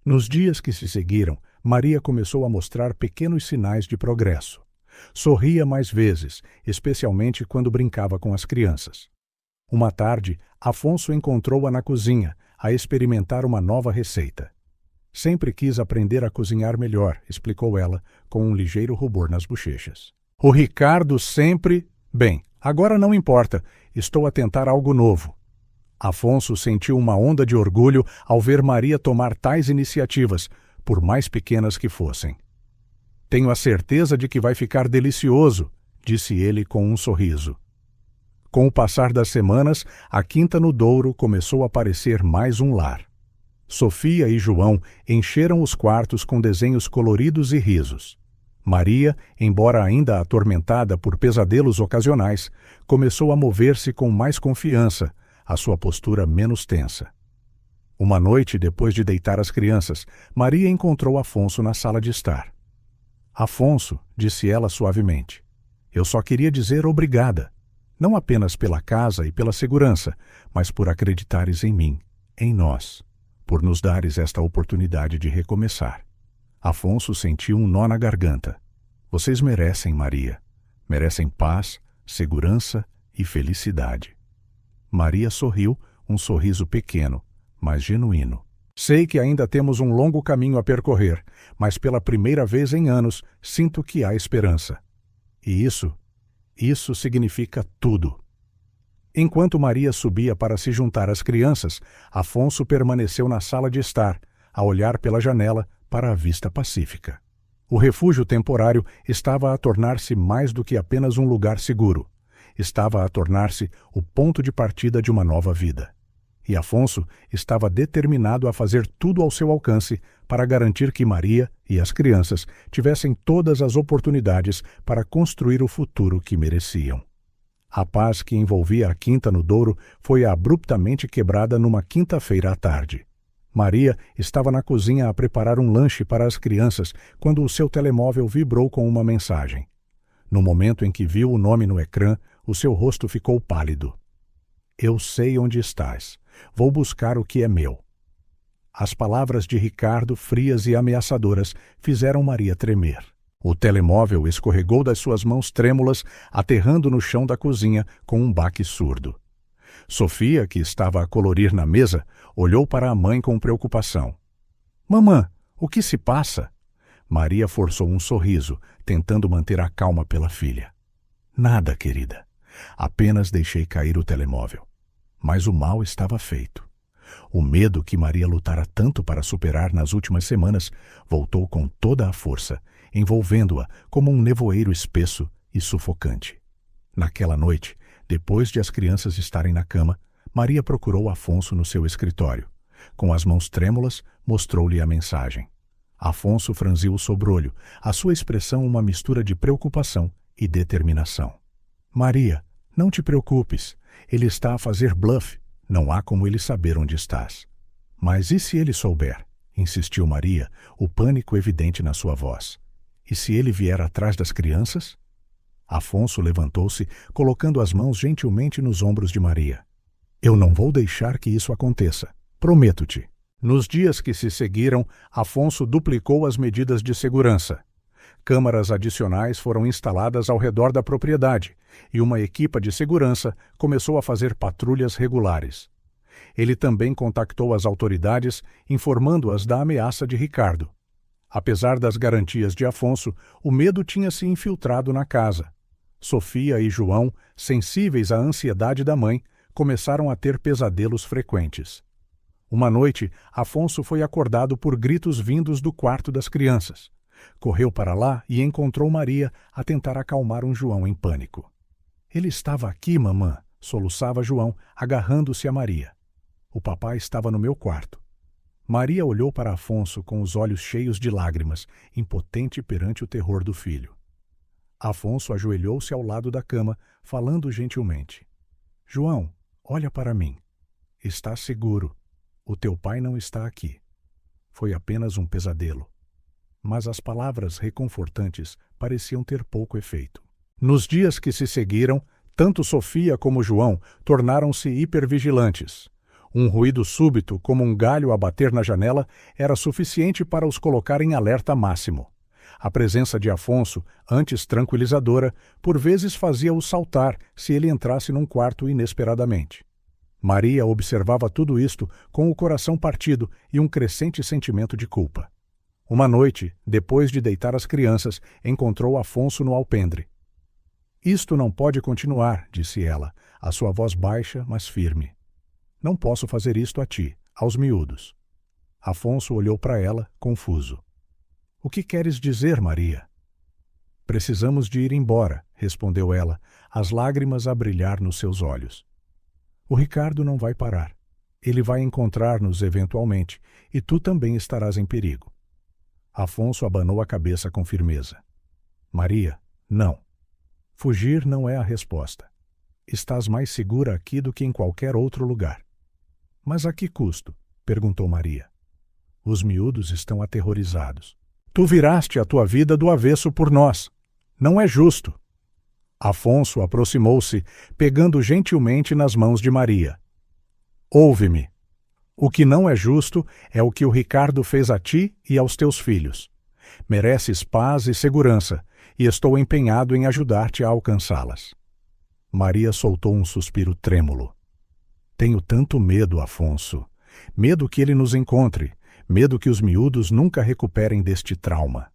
Nos dias que se seguiram, Maria começou a mostrar pequenos sinais de progresso. Sorria mais vezes, especialmente quando brincava com as crianças. Uma tarde, Afonso encontrou-a na cozinha, a experimentar uma nova receita. Sempre quis aprender a cozinhar melhor, explicou ela, com um ligeiro rubor nas bochechas. O Ricardo sempre... Bem, agora não importa, estou a tentar algo novo. Afonso sentiu uma onda de orgulho ao ver Maria tomar tais iniciativas, por mais pequenas que fossem. Tenho a certeza de que vai ficar delicioso, disse ele com um sorriso. Com o passar das semanas, a Quinta no Douro começou a parecer mais um lar. Sofia e João encheram os quartos com desenhos coloridos e risos. Maria, embora ainda atormentada por pesadelos ocasionais, começou a mover-se com mais confiança, a sua postura menos tensa. Uma noite, depois de deitar as crianças, Maria encontrou Afonso na sala de estar. Afonso, disse ela suavemente, eu só queria dizer obrigada, não apenas pela casa e pela segurança, mas por acreditares em mim, em nós, por nos dares esta oportunidade de recomeçar. Afonso sentiu um nó na garganta. Vocês merecem, Maria. Merecem paz, segurança e felicidade. Maria sorriu, um sorriso pequeno, mas genuíno. Sei que ainda temos um longo caminho a percorrer, mas pela primeira vez em anos sinto que há esperança. E isso significa tudo. Enquanto Maria subia para se juntar às crianças, Afonso permaneceu na sala de estar, a olhar pela janela para a vista pacífica. O refúgio temporário estava a tornar-se mais do que apenas um lugar seguro. Estava a tornar-se o ponto de partida de uma nova vida. E Afonso estava determinado a fazer tudo ao seu alcance para garantir que Maria e as crianças tivessem todas as oportunidades para construir o futuro que mereciam. A paz que envolvia a Quinta no Douro foi abruptamente quebrada numa quinta-feira à tarde. Maria estava na cozinha a preparar um lanche para as crianças quando o seu telemóvel vibrou com uma mensagem. No momento em que viu o nome no ecrã, o seu rosto ficou pálido. Eu sei onde estás. Vou buscar o que é meu. As palavras de Ricardo, frias e ameaçadoras, fizeram Maria tremer. O telemóvel escorregou das suas mãos trêmulas, aterrando no chão da cozinha com um baque surdo. Sofia, que estava a colorir na mesa, olhou para a mãe com preocupação. Mamã, o que se passa? Maria forçou um sorriso, tentando manter a calma pela filha. Nada, querida. Apenas deixei cair o telemóvel. Mas o mal estava feito. O medo que Maria lutara tanto para superar nas últimas semanas voltou com toda a força, envolvendo-a como um nevoeiro espesso e sufocante. Naquela noite, depois de as crianças estarem na cama, Maria procurou Afonso no seu escritório. Com as mãos trêmulas, mostrou-lhe a mensagem. Afonso franziu o sobrolho, a sua expressão uma mistura de preocupação e determinação. Maria, não te preocupes. Ele está a fazer bluff. Não há como ele saber onde estás. Mas e se ele souber? Insistiu Maria, o pânico evidente na sua voz. E se ele vier atrás das crianças? Afonso levantou-se, colocando as mãos gentilmente nos ombros de Maria. Eu não vou deixar que isso aconteça. Prometo-te. Nos dias que se seguiram, Afonso duplicou as medidas de segurança. Câmaras adicionais foram instaladas ao redor da propriedade e uma equipa de segurança começou a fazer patrulhas regulares. Ele também contactou as autoridades, informando-as da ameaça de Ricardo. Apesar das garantias de Afonso, o medo tinha se infiltrado na casa. Sofia e João, sensíveis à ansiedade da mãe, começaram a ter pesadelos frequentes. Uma noite, Afonso foi acordado por gritos vindos do quarto das crianças. Correu para lá e encontrou Maria a tentar acalmar um João em pânico. Ele estava aqui, mamã, soluçava João, agarrando-se a Maria. O papai estava no meu quarto. Maria olhou para Afonso com os olhos cheios de lágrimas, impotente perante o terror do filho. Afonso ajoelhou-se ao lado da cama, falando gentilmente. João, olha para mim. Estás seguro. O teu pai não está aqui. Foi apenas um pesadelo. Mas as palavras reconfortantes pareciam ter pouco efeito. Nos dias que se seguiram, tanto Sofia como João tornaram-se hipervigilantes. Um ruído súbito, como um galho a bater na janela, era suficiente para os colocar em alerta máximo. A presença de Afonso, antes tranquilizadora, por vezes fazia-o saltar se ele entrasse num quarto inesperadamente. Maria observava tudo isto com o coração partido e um crescente sentimento de culpa. Uma noite, depois de deitar as crianças, encontrou Afonso no alpendre. "Isto não pode continuar", disse ela, a sua voz baixa, mas firme. "Não posso fazer isto a ti, aos miúdos." Afonso olhou para ela, confuso. "O que queres dizer, Maria?" "Precisamos de ir embora", respondeu ela, as lágrimas a brilhar nos seus olhos. "O Ricardo não vai parar. Ele vai encontrar-nos eventualmente, e tu também estarás em perigo." Afonso abanou a cabeça com firmeza. "Maria, não. Fugir não é a resposta. Estás mais segura aqui do que em qualquer outro lugar." "Mas a que custo?" perguntou Maria. "Os miúdos estão aterrorizados. Tu viraste a tua vida do avesso por nós. Não é justo." Afonso aproximou-se, pegando gentilmente nas mãos de Maria. "Ouve-me. O que não é justo é o que o Ricardo fez a ti e aos teus filhos. Mereces paz e segurança, e estou empenhado em ajudar-te a alcançá-las." Maria soltou um suspiro trêmulo. "Tenho tanto medo, Afonso. Medo que ele nos encontre. Medo que os miúdos nunca recuperem deste trauma.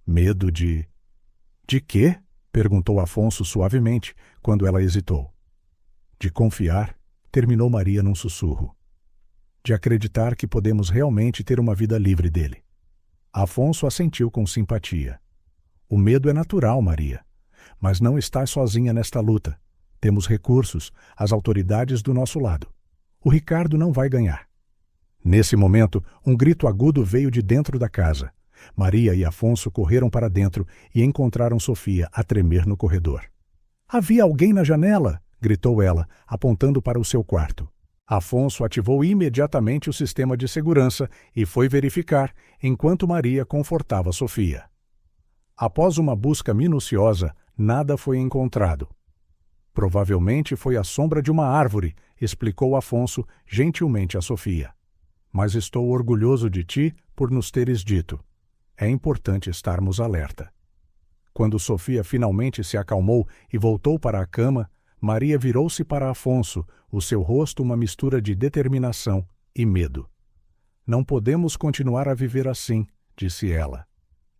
Medo de..." "De quê?" perguntou Afonso suavemente, quando ela hesitou. "De confiar", terminou Maria num sussurro. "De acreditar que podemos realmente ter uma vida livre dele." Afonso assentiu com simpatia. "O medo é natural, Maria. Mas não estás sozinha nesta luta. Temos recursos, as autoridades do nosso lado. O Ricardo não vai ganhar." Nesse momento, um grito agudo veio de dentro da casa. Maria e Afonso correram para dentro e encontraram Sofia a tremer no corredor. "Havia alguém na janela!" gritou ela, apontando para o seu quarto. Afonso ativou imediatamente o sistema de segurança e foi verificar, enquanto Maria confortava Sofia. Após uma busca minuciosa, nada foi encontrado. "Provavelmente foi a sombra de uma árvore", explicou Afonso gentilmente a Sofia. "Mas estou orgulhoso de ti por nos teres dito. É importante estarmos alerta." Quando Sofia finalmente se acalmou e voltou para a cama, Maria virou-se para Afonso, o seu rosto uma mistura de determinação e medo. "Não podemos continuar a viver assim", disse ela.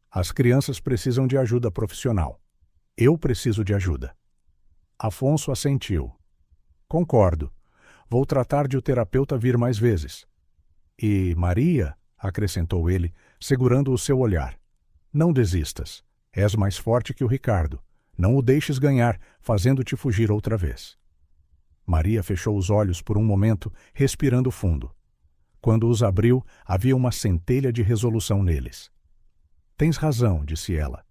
"As crianças precisam de ajuda profissional. Eu preciso de ajuda." Afonso assentiu. "Concordo. Vou tratar de o terapeuta vir mais vezes." "E, Maria", acrescentou ele, segurando o seu olhar, "não desistas. És mais forte que o Ricardo. Não o deixes ganhar, fazendo-te fugir outra vez." Maria fechou os olhos por um momento, respirando fundo. Quando os abriu, havia uma centelha de resolução neles. "Tens razão", disse ela.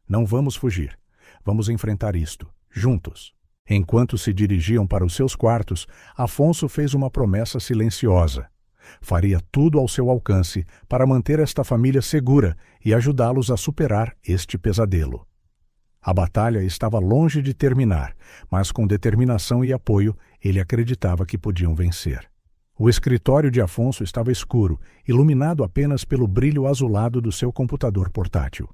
"Não vamos fugir. Vamos enfrentar isto, juntos." Enquanto se dirigiam para os seus quartos, Afonso fez uma promessa silenciosa. Faria tudo ao seu alcance para manter esta família segura e ajudá-los a superar este pesadelo. A batalha estava longe de terminar, mas com determinação e apoio, ele acreditava que podiam vencer. O escritório de Afonso estava escuro, iluminado apenas pelo brilho azulado do seu computador portátil.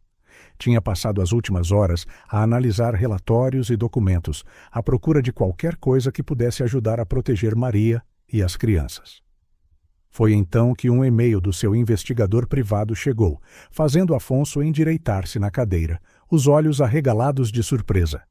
Tinha passado as últimas horas a analisar relatórios e documentos, à procura de qualquer coisa que pudesse ajudar a proteger Maria e as crianças. Foi então que um e-mail do seu investigador privado chegou, fazendo Afonso endireitar-se na cadeira, os olhos arregalados de surpresa.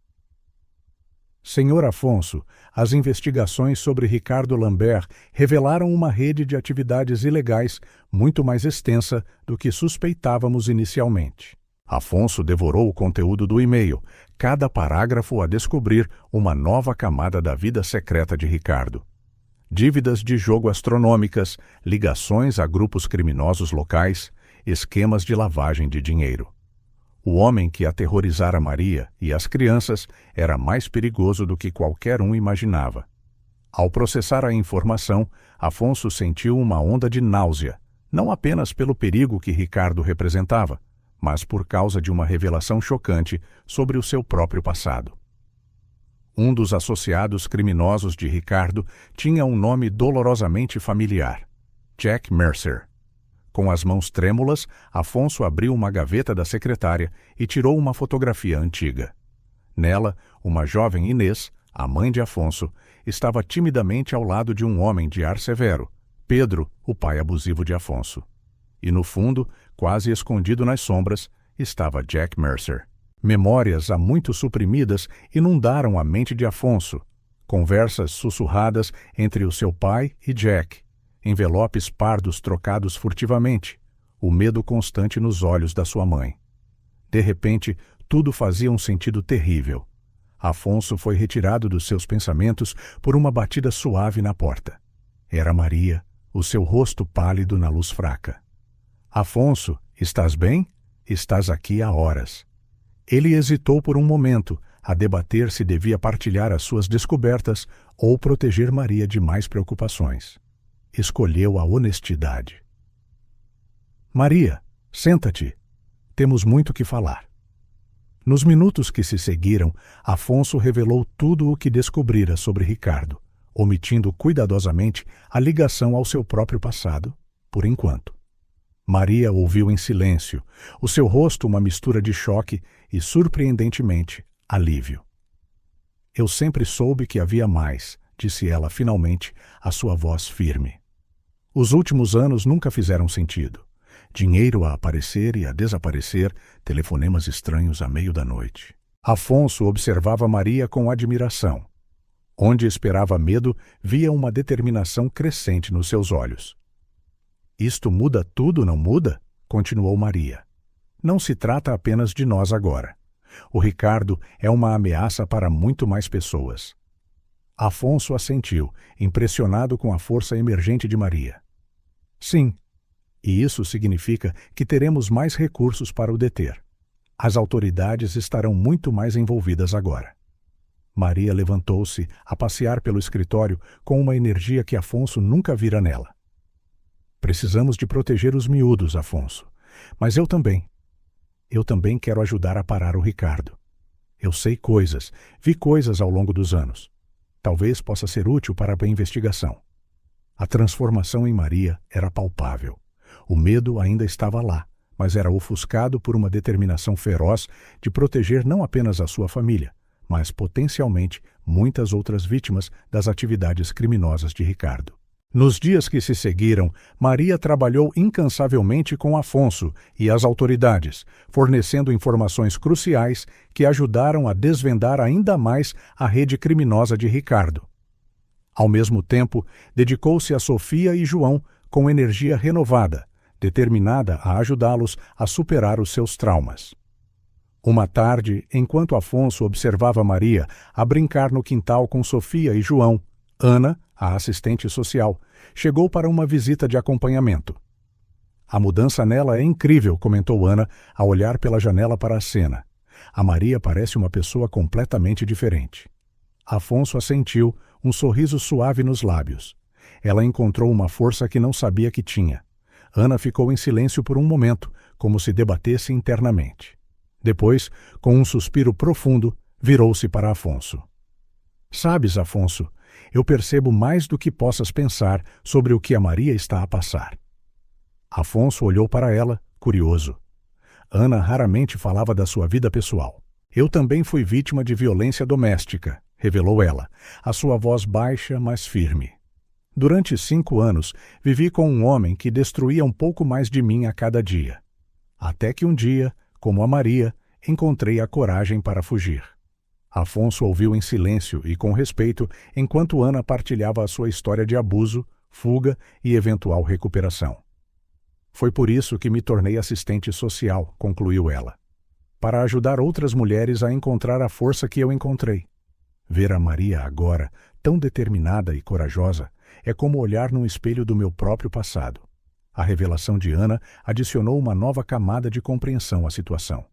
"Senhor Afonso, as investigações sobre Ricardo Lambert revelaram uma rede de atividades ilegais muito mais extensa do que suspeitávamos inicialmente." Afonso devorou o conteúdo do e-mail, cada parágrafo a descobrir uma nova camada da vida secreta de Ricardo. Dívidas de jogo astronômicas, ligações a grupos criminosos locais, esquemas de lavagem de dinheiro. O homem que aterrorizara Maria e as crianças era mais perigoso do que qualquer um imaginava. Ao processar a informação, Afonso sentiu uma onda de náusea, não apenas pelo perigo que Ricardo representava, mas por causa de uma revelação chocante sobre o seu próprio passado. Um dos associados criminosos de Ricardo tinha um nome dolorosamente familiar: Jack Mercer. Com as mãos trêmulas, Afonso abriu uma gaveta da secretária e tirou uma fotografia antiga. Nela, uma jovem Inês, a mãe de Afonso, estava timidamente ao lado de um homem de ar severo, Pedro, o pai abusivo de Afonso. E no fundo, quase escondido nas sombras, estava Jack Mercer. Memórias há muito suprimidas inundaram a mente de Afonso. Conversas sussurradas entre o seu pai e Jack. Envelopes pardos trocados furtivamente. O medo constante nos olhos da sua mãe. De repente, tudo fazia um sentido terrível. Afonso foi retirado dos seus pensamentos por uma batida suave na porta. Era Maria, o seu rosto pálido na luz fraca. Afonso, estás bem? Estás aqui há horas. Ele hesitou por um momento, a debater se devia partilhar as suas descobertas ou proteger Maria de mais preocupações. Escolheu a honestidade. Maria, senta-te. Temos muito que falar. Nos minutos que se seguiram, Afonso revelou tudo o que descobrira sobre Ricardo, omitindo cuidadosamente a ligação ao seu próprio passado, por enquanto. Maria ouviu em silêncio, o seu rosto uma mistura de choque e, surpreendentemente, alívio. Eu sempre soube que havia mais, disse ela finalmente, a sua voz firme. Os últimos anos nunca fizeram sentido. Dinheiro a aparecer e a desaparecer, telefonemas estranhos à meio da noite. Afonso observava Maria com admiração. Onde esperava medo, via uma determinação crescente nos seus olhos. Isto muda tudo, não muda? Continuou Maria. Não se trata apenas de nós agora. O Ricardo é uma ameaça para muito mais pessoas. Afonso assentiu, impressionado com a força emergente de Maria. Sim, e isso significa que teremos mais recursos para o deter. As autoridades estarão muito mais envolvidas agora. Maria levantou-se a passear pelo escritório com uma energia que Afonso nunca vira nela. Precisamos de proteger os miúdos, Afonso. Mas eu também. Eu também quero ajudar a parar o Ricardo. Eu sei coisas, vi coisas ao longo dos anos. Talvez possa ser útil para a investigação. A transformação em Maria era palpável. O medo ainda estava lá, mas era ofuscado por uma determinação feroz de proteger não apenas a sua família, mas potencialmente muitas outras vítimas das atividades criminosas de Ricardo. Nos dias que se seguiram, Maria trabalhou incansavelmente com Afonso e as autoridades, fornecendo informações cruciais que ajudaram a desvendar ainda mais a rede criminosa de Ricardo. Ao mesmo tempo, dedicou-se a Sofia e João com energia renovada, determinada a ajudá-los a superar os seus traumas. Uma tarde, enquanto Afonso observava Maria a brincar no quintal com Sofia e João, Ana, a assistente social, chegou para uma visita de acompanhamento. A mudança nela é incrível, comentou Ana, a olhar pela janela para a cena. A Maria parece uma pessoa completamente diferente. Afonso assentiu, um sorriso suave nos lábios. Ela encontrou uma força que não sabia que tinha. Ana ficou em silêncio por um momento, como se debatesse internamente. Depois, com um suspiro profundo, virou-se para Afonso. Sabes, Afonso, eu percebo mais do que possas pensar sobre o que a Maria está a passar. Afonso olhou para ela, curioso. Ana raramente falava da sua vida pessoal. Eu também fui vítima de violência doméstica, revelou ela, a sua voz baixa, mas firme. Durante 5 anos, vivi com um homem que destruía um pouco mais de mim a cada dia. Até que um dia, como a Maria, encontrei a coragem para fugir. Afonso ouviu em silêncio e com respeito enquanto Ana partilhava a sua história de abuso, fuga e eventual recuperação. Foi por isso que me tornei assistente social, concluiu ela. Para ajudar outras mulheres a encontrar a força que eu encontrei. Ver a Maria agora, tão determinada e corajosa, é como olhar num espelho do meu próprio passado. A revelação de Ana adicionou uma nova camada de compreensão à situação.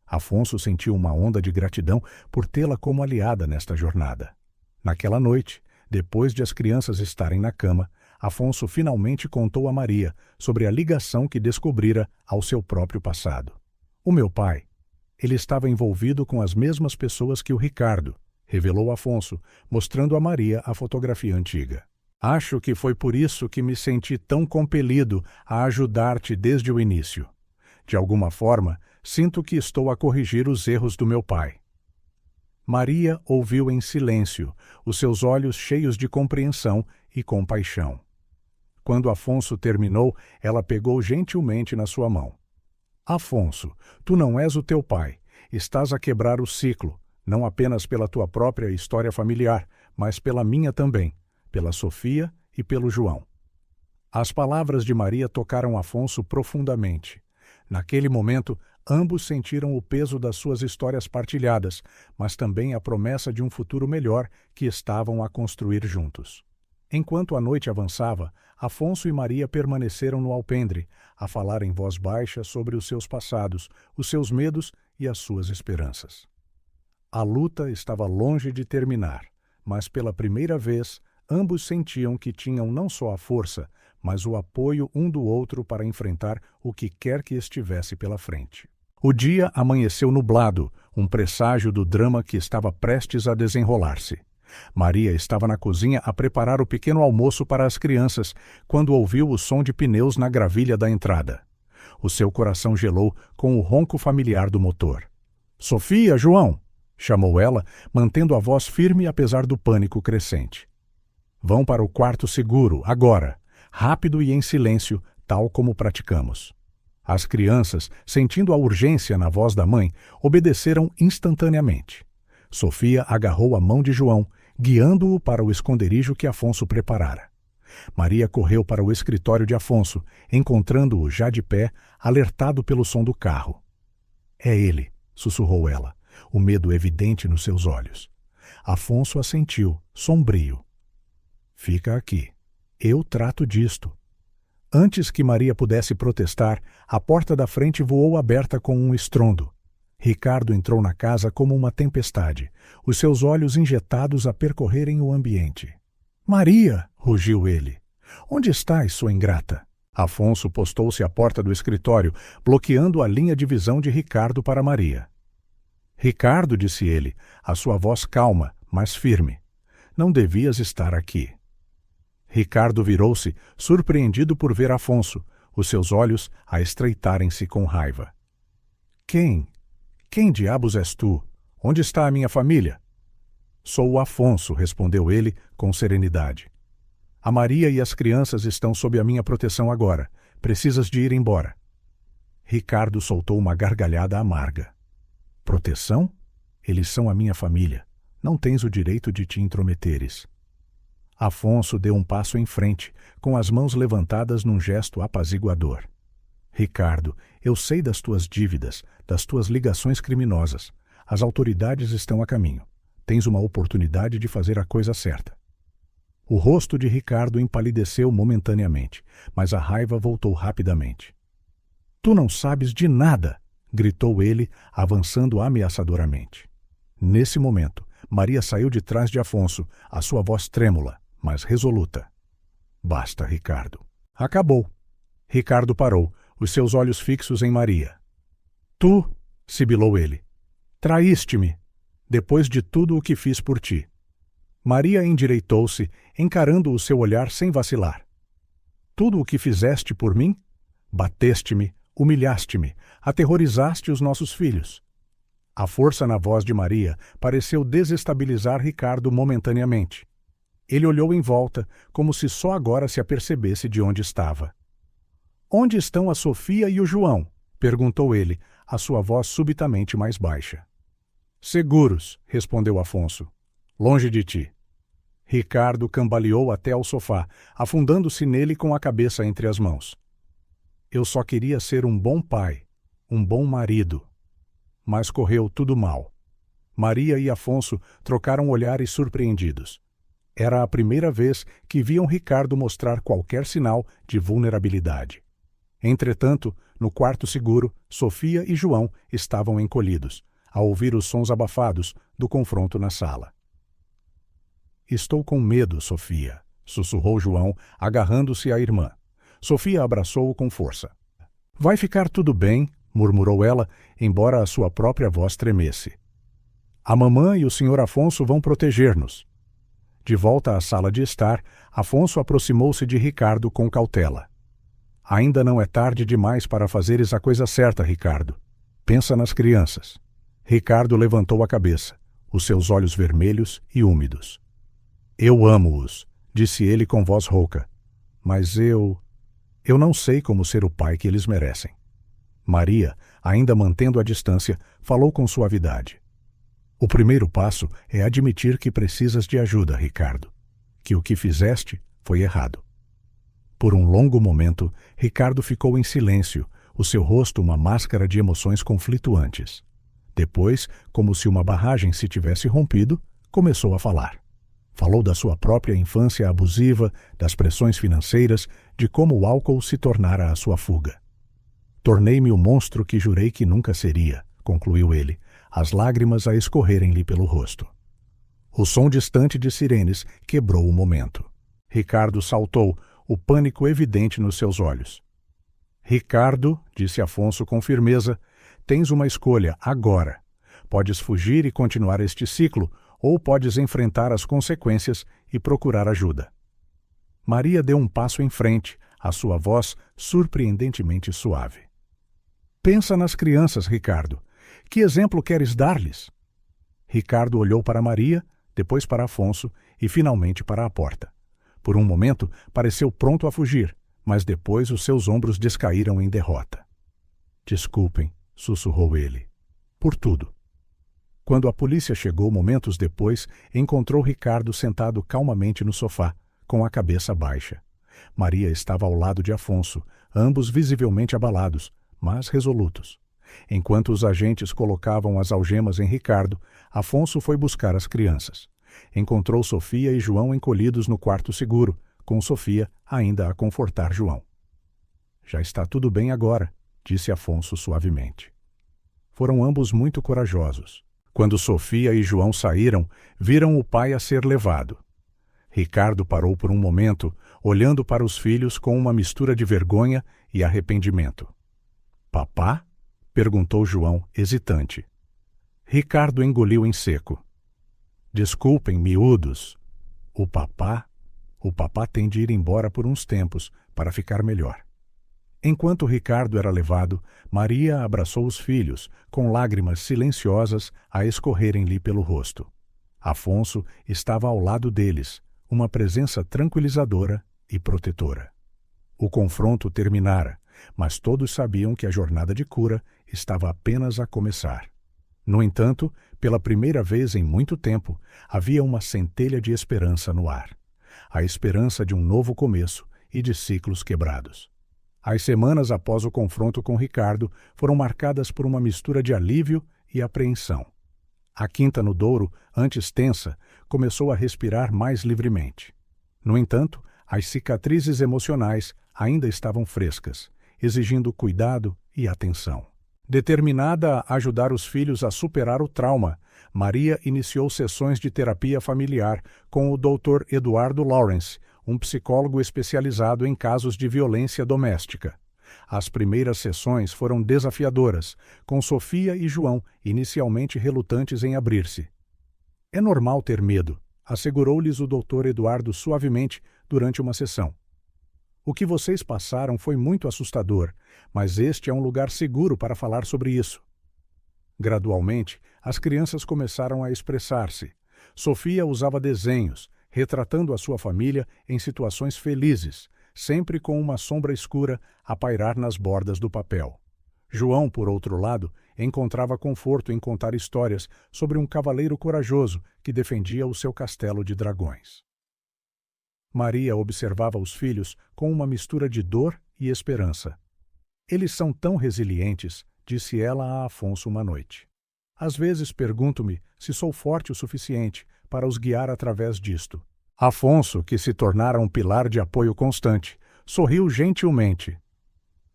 Afonso sentiu uma onda de gratidão por tê-la como aliada nesta jornada. Naquela noite, depois de as crianças estarem na cama, Afonso finalmente contou a Maria sobre a ligação que descobrira ao seu próprio passado. O meu pai. Ele estava envolvido com as mesmas pessoas que o Ricardo, revelou Afonso, mostrando a Maria a fotografia antiga. Acho que foi por isso que me senti tão compelido a ajudar-te desde o início. De alguma forma, sinto que estou a corrigir os erros do meu pai. Maria ouviu em silêncio, os seus olhos cheios de compreensão e compaixão. Quando Afonso terminou, ela pegou gentilmente na sua mão. Afonso, tu não és o teu pai. Estás a quebrar o ciclo, não apenas pela tua própria história familiar, mas pela minha também, pela Sofia e pelo João. As palavras de Maria tocaram Afonso profundamente. Naquele momento, ambos sentiram o peso das suas histórias partilhadas, mas também a promessa de um futuro melhor que estavam a construir juntos. Enquanto a noite avançava, Afonso e Maria permaneceram no alpendre, a falar em voz baixa sobre os seus passados, os seus medos e as suas esperanças. A luta estava longe de terminar, mas pela primeira vez, ambos sentiam que tinham não só a força, mas o apoio um do outro para enfrentar o que quer que estivesse pela frente. O dia amanheceu nublado, um presságio do drama que estava prestes a desenrolar-se. Maria estava na cozinha a preparar o pequeno almoço para as crianças, quando ouviu o som de pneus na gravilha da entrada. O seu coração gelou com o ronco familiar do motor. — Sofia, João! Chamou ela, mantendo a voz firme apesar do pânico crescente. — Vão para o quarto seguro, agora! Rápido e em silêncio, tal como praticamos. As crianças, sentindo a urgência na voz da mãe, obedeceram instantaneamente. Sofia agarrou a mão de João, guiando-o para o esconderijo que Afonso preparara. Maria correu para o escritório de Afonso, encontrando-o já de pé, alertado pelo som do carro. — É ele! Sussurrou ela, o medo evidente nos seus olhos. Afonso assentiu, sombrio. — Fica aqui. Eu trato disto. Antes que Maria pudesse protestar, a porta da frente voou aberta com um estrondo. Ricardo entrou na casa como uma tempestade, os seus olhos injetados a percorrerem o ambiente. — Maria! Rugiu ele. — Onde estás, sua ingrata? Afonso postou-se à porta do escritório, bloqueando a linha de visão de Ricardo para Maria. — Ricardo, disse ele, a sua voz calma, mas firme. — Não devias estar aqui. Ricardo virou-se, surpreendido por ver Afonso, os seus olhos a estreitarem-se com raiva. — Quem? Quem diabos és tu? Onde está a minha família? — Sou o Afonso, respondeu ele com serenidade. — A Maria e as crianças estão sob a minha proteção agora. Precisas de ir embora. Ricardo soltou uma gargalhada amarga. — Proteção? Eles são a minha família. Não tens o direito de te intrometeres. Afonso deu um passo em frente, com as mãos levantadas num gesto apaziguador. — Ricardo, eu sei das tuas dívidas, das tuas ligações criminosas. As autoridades estão a caminho. Tens uma oportunidade de fazer a coisa certa. O rosto de Ricardo empalideceu momentaneamente, mas a raiva voltou rapidamente. — Tu não sabes de nada! Gritou ele, avançando ameaçadoramente. Nesse momento, Maria saiu de trás de Afonso, a sua voz trêmula, mas resoluta. — Basta, Ricardo. Acabou. Ricardo parou, os seus olhos fixos em Maria. — Tu, sibilou ele, traíste-me, depois de tudo o que fiz por ti. Maria endireitou-se, encarando o seu olhar sem vacilar. — Tudo o que fizeste por mim? Bateste-me, humilhaste-me, aterrorizaste os nossos filhos. A força na voz de Maria pareceu desestabilizar Ricardo momentaneamente. Ele olhou em volta, como se só agora se apercebesse de onde estava. — Onde estão a Sofia e o João? Perguntou ele, a sua voz subitamente mais baixa. — Seguros, respondeu Afonso. — Longe de ti. Ricardo cambaleou até ao sofá, afundando-se nele com a cabeça entre as mãos. — Eu só queria ser um bom pai, um bom marido. Mas correu tudo mal. Maria e Afonso trocaram olhares surpreendidos. Era a primeira vez que viam Ricardo mostrar qualquer sinal de vulnerabilidade. Entretanto, no quarto seguro, Sofia e João estavam encolhidos, a ouvir os sons abafados do confronto na sala. — Estou com medo, Sofia, sussurrou João, agarrando-se à irmã. Sofia abraçou-o com força. — Vai ficar tudo bem, murmurou ela, embora a sua própria voz tremesse. A mamã e o Sr. Afonso vão proteger-nos. De volta à sala de estar, Afonso aproximou-se de Ricardo com cautela. Ainda não é tarde demais para fazeres a coisa certa, Ricardo. Pensa nas crianças. Ricardo levantou a cabeça, os seus olhos vermelhos e úmidos. Eu amo-os, disse ele com voz rouca. Mas eu não sei como ser o pai que eles merecem. Maria, ainda mantendo a distância, falou com suavidade. O primeiro passo é admitir que precisas de ajuda, Ricardo. Que o que fizeste foi errado. Por um longo momento, Ricardo ficou em silêncio, o seu rosto uma máscara de emoções conflituantes. Depois, como se uma barragem se tivesse rompido, começou a falar. Falou da sua própria infância abusiva, das pressões financeiras, de como o álcool se tornara a sua fuga. Tornei-me o monstro que jurei que nunca seria, concluiu ele, as lágrimas a escorrerem-lhe pelo rosto. O som distante de sirenes quebrou o momento. Ricardo saltou, o pânico evidente nos seus olhos. Ricardo, disse Afonso com firmeza, tens uma escolha agora. Podes fugir e continuar este ciclo, ou podes enfrentar as consequências e procurar ajuda. Maria deu um passo em frente, a sua voz surpreendentemente suave. Pensa nas crianças, Ricardo. Que exemplo queres dar-lhes? Ricardo olhou para Maria, depois para Afonso e finalmente para a porta. Por um momento, pareceu pronto a fugir, mas depois os seus ombros descaíram em derrota. Desculpem, sussurrou ele. Por tudo. Quando a polícia chegou momentos depois, encontrou Ricardo sentado calmamente no sofá, com a cabeça baixa. Maria estava ao lado de Afonso, ambos visivelmente abalados, mas resolutos. Enquanto os agentes colocavam as algemas em Ricardo, Afonso foi buscar as crianças. Encontrou Sofia e João encolhidos no quarto seguro, com Sofia ainda a confortar João. Já está tudo bem agora, disse Afonso suavemente. Foram ambos muito corajosos. Quando Sofia e João saíram, viram o pai a ser levado. Ricardo parou por um momento, olhando para os filhos com uma mistura de vergonha e arrependimento. Papá? Perguntou João, hesitante. Ricardo engoliu em seco. Desculpem, miúdos. O papá tem de ir embora por uns tempos, para ficar melhor. Enquanto Ricardo era levado, Maria abraçou os filhos, com lágrimas silenciosas a escorrerem-lhe pelo rosto. Afonso estava ao lado deles, uma presença tranquilizadora e protetora. O confronto terminara, mas todos sabiam que a jornada de cura estava apenas a começar. No entanto, pela primeira vez em muito tempo, havia uma centelha de esperança no ar. A esperança de um novo começo e de ciclos quebrados. As semanas após o confronto com Ricardo foram marcadas por uma mistura de alívio e apreensão. A Quinta no Douro, antes tensa, começou a respirar mais livremente. No entanto, as cicatrizes emocionais ainda estavam frescas, exigindo cuidado e atenção. Determinada a ajudar os filhos a superar o trauma, Maria iniciou sessões de terapia familiar com o Dr. Eduardo Lawrence, um psicólogo especializado em casos de violência doméstica. As primeiras sessões foram desafiadoras, com Sofia e João inicialmente relutantes em abrir-se. É normal ter medo, assegurou-lhes o Dr. Eduardo suavemente durante uma sessão. O que vocês passaram foi muito assustador, mas este é um lugar seguro para falar sobre isso. Gradualmente, as crianças começaram a expressar-se. Sofia usava desenhos, retratando a sua família em situações felizes, sempre com uma sombra escura a pairar nas bordas do papel. João, por outro lado, encontrava conforto em contar histórias sobre um cavaleiro corajoso que defendia o seu castelo de dragões. Maria observava os filhos com uma mistura de dor e esperança. Eles são tão resilientes, disse ela a Afonso uma noite. Às vezes pergunto-me se sou forte o suficiente para os guiar através disto. Afonso, que se tornara um pilar de apoio constante, sorriu gentilmente.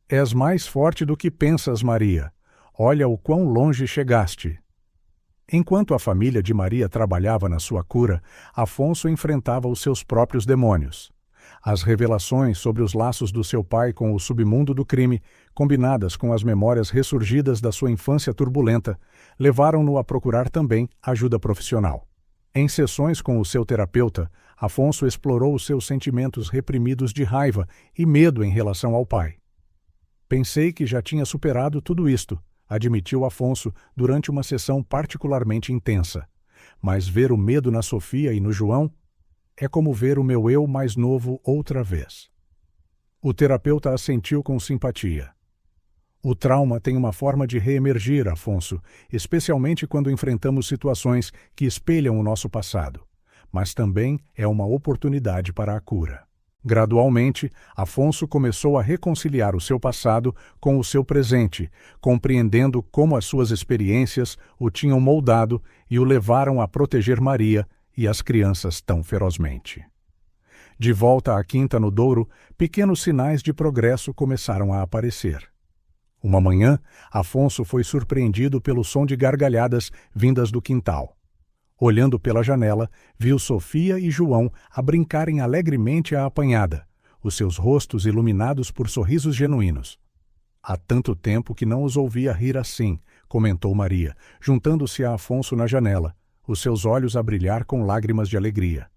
És mais forte do que pensas, Maria. Olha o quão longe chegaste. Enquanto a família de Maria trabalhava na sua cura, Afonso enfrentava os seus próprios demônios. As revelações sobre os laços do seu pai com o submundo do crime, combinadas com as memórias ressurgidas da sua infância turbulenta, levaram-no a procurar também ajuda profissional. Em sessões com o seu terapeuta, Afonso explorou os seus sentimentos reprimidos de raiva e medo em relação ao pai. Pensei que já tinha superado tudo isto, admitiu Afonso durante uma sessão particularmente intensa. Mas ver o medo na Sofia e no João é como ver o meu eu mais novo outra vez. O terapeuta assentiu com simpatia. O trauma tem uma forma de reemergir, Afonso, especialmente quando enfrentamos situações que espelham o nosso passado. Mas também é uma oportunidade para a cura. Gradualmente, Afonso começou a reconciliar o seu passado com o seu presente, compreendendo como as suas experiências o tinham moldado e o levaram a proteger Maria e as crianças tão ferozmente. De volta à Quinta no Douro, pequenos sinais de progresso começaram a aparecer. Uma manhã, Afonso foi surpreendido pelo som de gargalhadas vindas do quintal. Olhando pela janela, viu Sofia e João a brincarem alegremente à apanhada, os seus rostos iluminados por sorrisos genuínos. Há tanto tempo que não os ouvia rir assim, comentou Maria, juntando-se a Afonso na janela, os seus olhos a brilhar com lágrimas de alegria.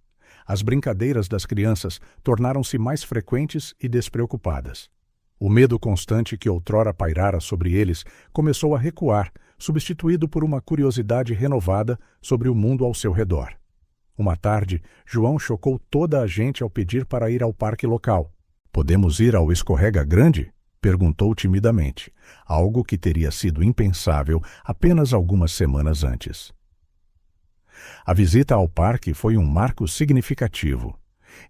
As brincadeiras das crianças tornaram-se mais frequentes e despreocupadas. O medo constante que outrora pairara sobre eles começou a recuar, substituído por uma curiosidade renovada sobre o mundo ao seu redor. Uma tarde, João chocou toda a gente ao pedir para ir ao parque local. "Podemos ir ao Escorrega Grande?" perguntou timidamente, algo que teria sido impensável apenas algumas semanas antes. A visita ao parque foi um marco significativo.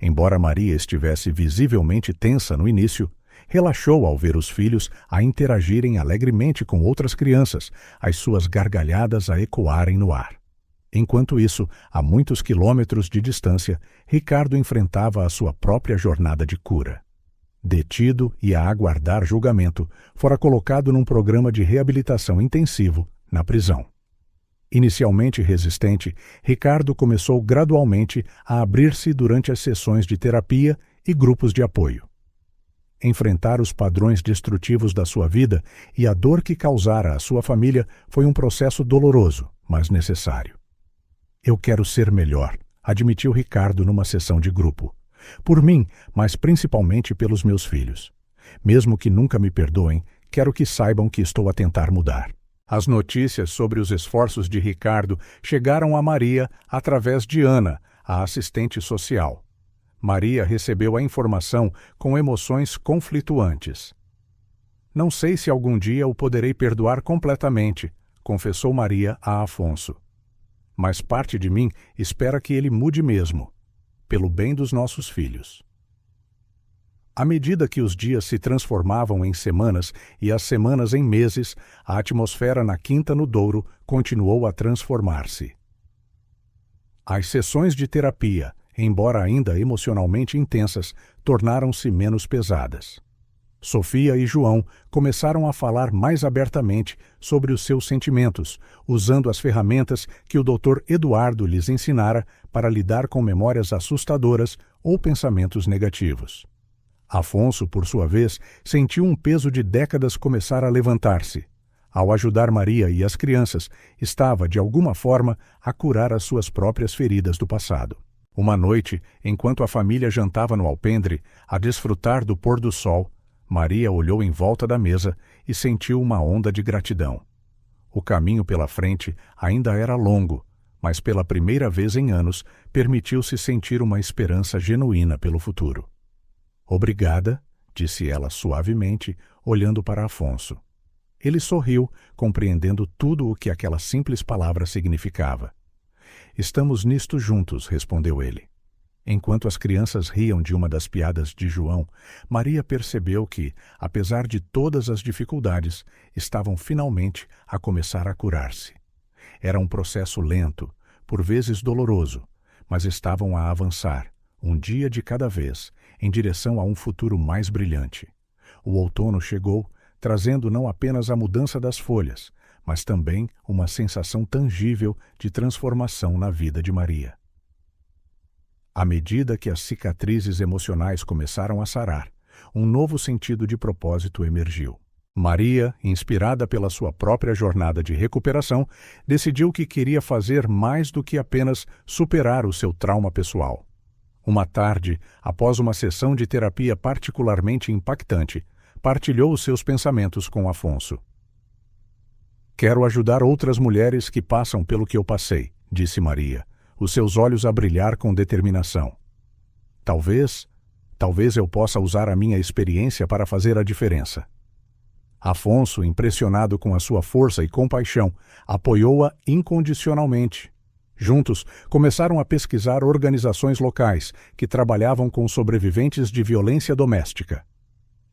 Embora Maria estivesse visivelmente tensa no início, relaxou ao ver os filhos a interagirem alegremente com outras crianças, as suas gargalhadas a ecoarem no ar. Enquanto isso, a muitos quilômetros de distância, Ricardo enfrentava a sua própria jornada de cura. Detido e a aguardar julgamento, fora colocado num programa de reabilitação intensivo na prisão. Inicialmente resistente, Ricardo começou gradualmente a abrir-se durante as sessões de terapia e grupos de apoio. Enfrentar os padrões destrutivos da sua vida e a dor que causara à sua família foi um processo doloroso, mas necessário. "Eu quero ser melhor", admitiu Ricardo numa sessão de grupo. "Por mim, mas principalmente pelos meus filhos. Mesmo que nunca me perdoem, quero que saibam que estou a tentar mudar." As notícias sobre os esforços de Ricardo chegaram a Maria através de Ana, a assistente social. Maria recebeu a informação com emoções conflituantes. "Não sei se algum dia o poderei perdoar completamente", confessou Maria a Afonso. "Mas parte de mim espera que ele mude mesmo, pelo bem dos nossos filhos." À medida que os dias se transformavam em semanas e as semanas em meses, a atmosfera na Quinta no Douro continuou a transformar-se. As sessões de terapia, embora ainda emocionalmente intensas, tornaram-se menos pesadas. Sofia e João começaram a falar mais abertamente sobre os seus sentimentos, usando as ferramentas que o Dr. Eduardo lhes ensinara para lidar com memórias assustadoras ou pensamentos negativos. Afonso, por sua vez, sentiu um peso de décadas começar a levantar-se. Ao ajudar Maria e as crianças, estava, de alguma forma, a curar as suas próprias feridas do passado. Uma noite, enquanto a família jantava no alpendre, a desfrutar do pôr do sol, Maria olhou em volta da mesa e sentiu uma onda de gratidão. O caminho pela frente ainda era longo, mas pela primeira vez em anos permitiu-se sentir uma esperança genuína pelo futuro. "Obrigada", disse ela suavemente, olhando para Afonso. Ele sorriu, compreendendo tudo o que aquela simples palavra significava. "Estamos nisto juntos", respondeu ele. Enquanto as crianças riam de uma das piadas de João, Maria percebeu que, apesar de todas as dificuldades, estavam finalmente a começar a curar-se. Era um processo lento, por vezes doloroso, mas estavam a avançar, um dia de cada vez, em direção a um futuro mais brilhante. O outono chegou, trazendo não apenas a mudança das folhas, mas também uma sensação tangível de transformação na vida de Maria. À medida que as cicatrizes emocionais começaram a sarar, um novo sentido de propósito emergiu. Maria, inspirada pela sua própria jornada de recuperação, decidiu que queria fazer mais do que apenas superar o seu trauma pessoal. Uma tarde, após uma sessão de terapia particularmente impactante, partilhou os seus pensamentos com Afonso. "Quero ajudar outras mulheres que passam pelo que eu passei", disse Maria, os seus olhos a brilhar com determinação. Talvez eu possa usar a minha experiência para fazer a diferença." Afonso, impressionado com a sua força e compaixão, apoiou-a incondicionalmente. Juntos, começaram a pesquisar organizações locais que trabalhavam com sobreviventes de violência doméstica.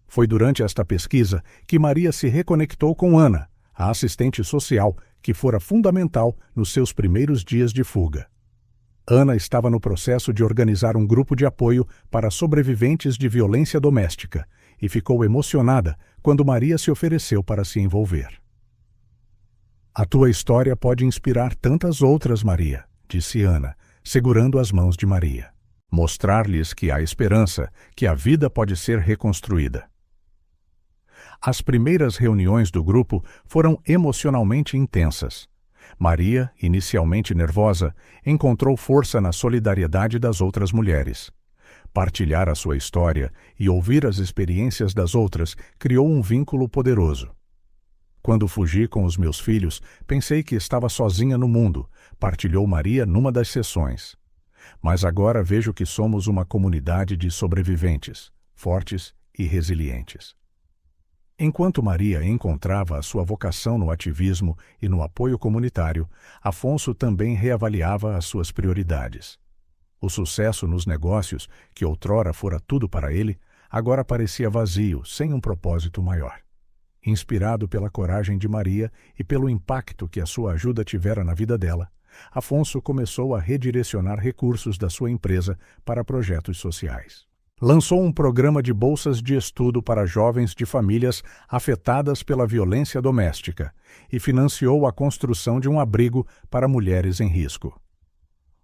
Foi durante esta pesquisa que Maria se reconectou com Ana, a assistente social que fora fundamental nos seus primeiros dias de fuga. Ana estava no processo de organizar um grupo de apoio para sobreviventes de violência doméstica e ficou emocionada quando Maria se ofereceu para se envolver. "A tua história pode inspirar tantas outras, Maria", disse Ana, segurando as mãos de Maria. "Mostrar-lhes que há esperança, que a vida pode ser reconstruída." As primeiras reuniões do grupo foram emocionalmente intensas. Maria, inicialmente nervosa, encontrou força na solidariedade das outras mulheres. Partilhar a sua história e ouvir as experiências das outras criou um vínculo poderoso. "Quando fugi com os meus filhos, pensei que estava sozinha no mundo", partilhou Maria numa das sessões. "Mas agora vejo que somos uma comunidade de sobreviventes, fortes e resilientes." Enquanto Maria encontrava a sua vocação no ativismo e no apoio comunitário, Afonso também reavaliava as suas prioridades. O sucesso nos negócios, que outrora fora tudo para ele, agora parecia vazio, sem um propósito maior. Inspirado pela coragem de Maria e pelo impacto que a sua ajuda tivera na vida dela, Afonso começou a redirecionar recursos da sua empresa para projetos sociais. Lançou um programa de bolsas de estudo para jovens de famílias afetadas pela violência doméstica e financiou a construção de um abrigo para mulheres em risco.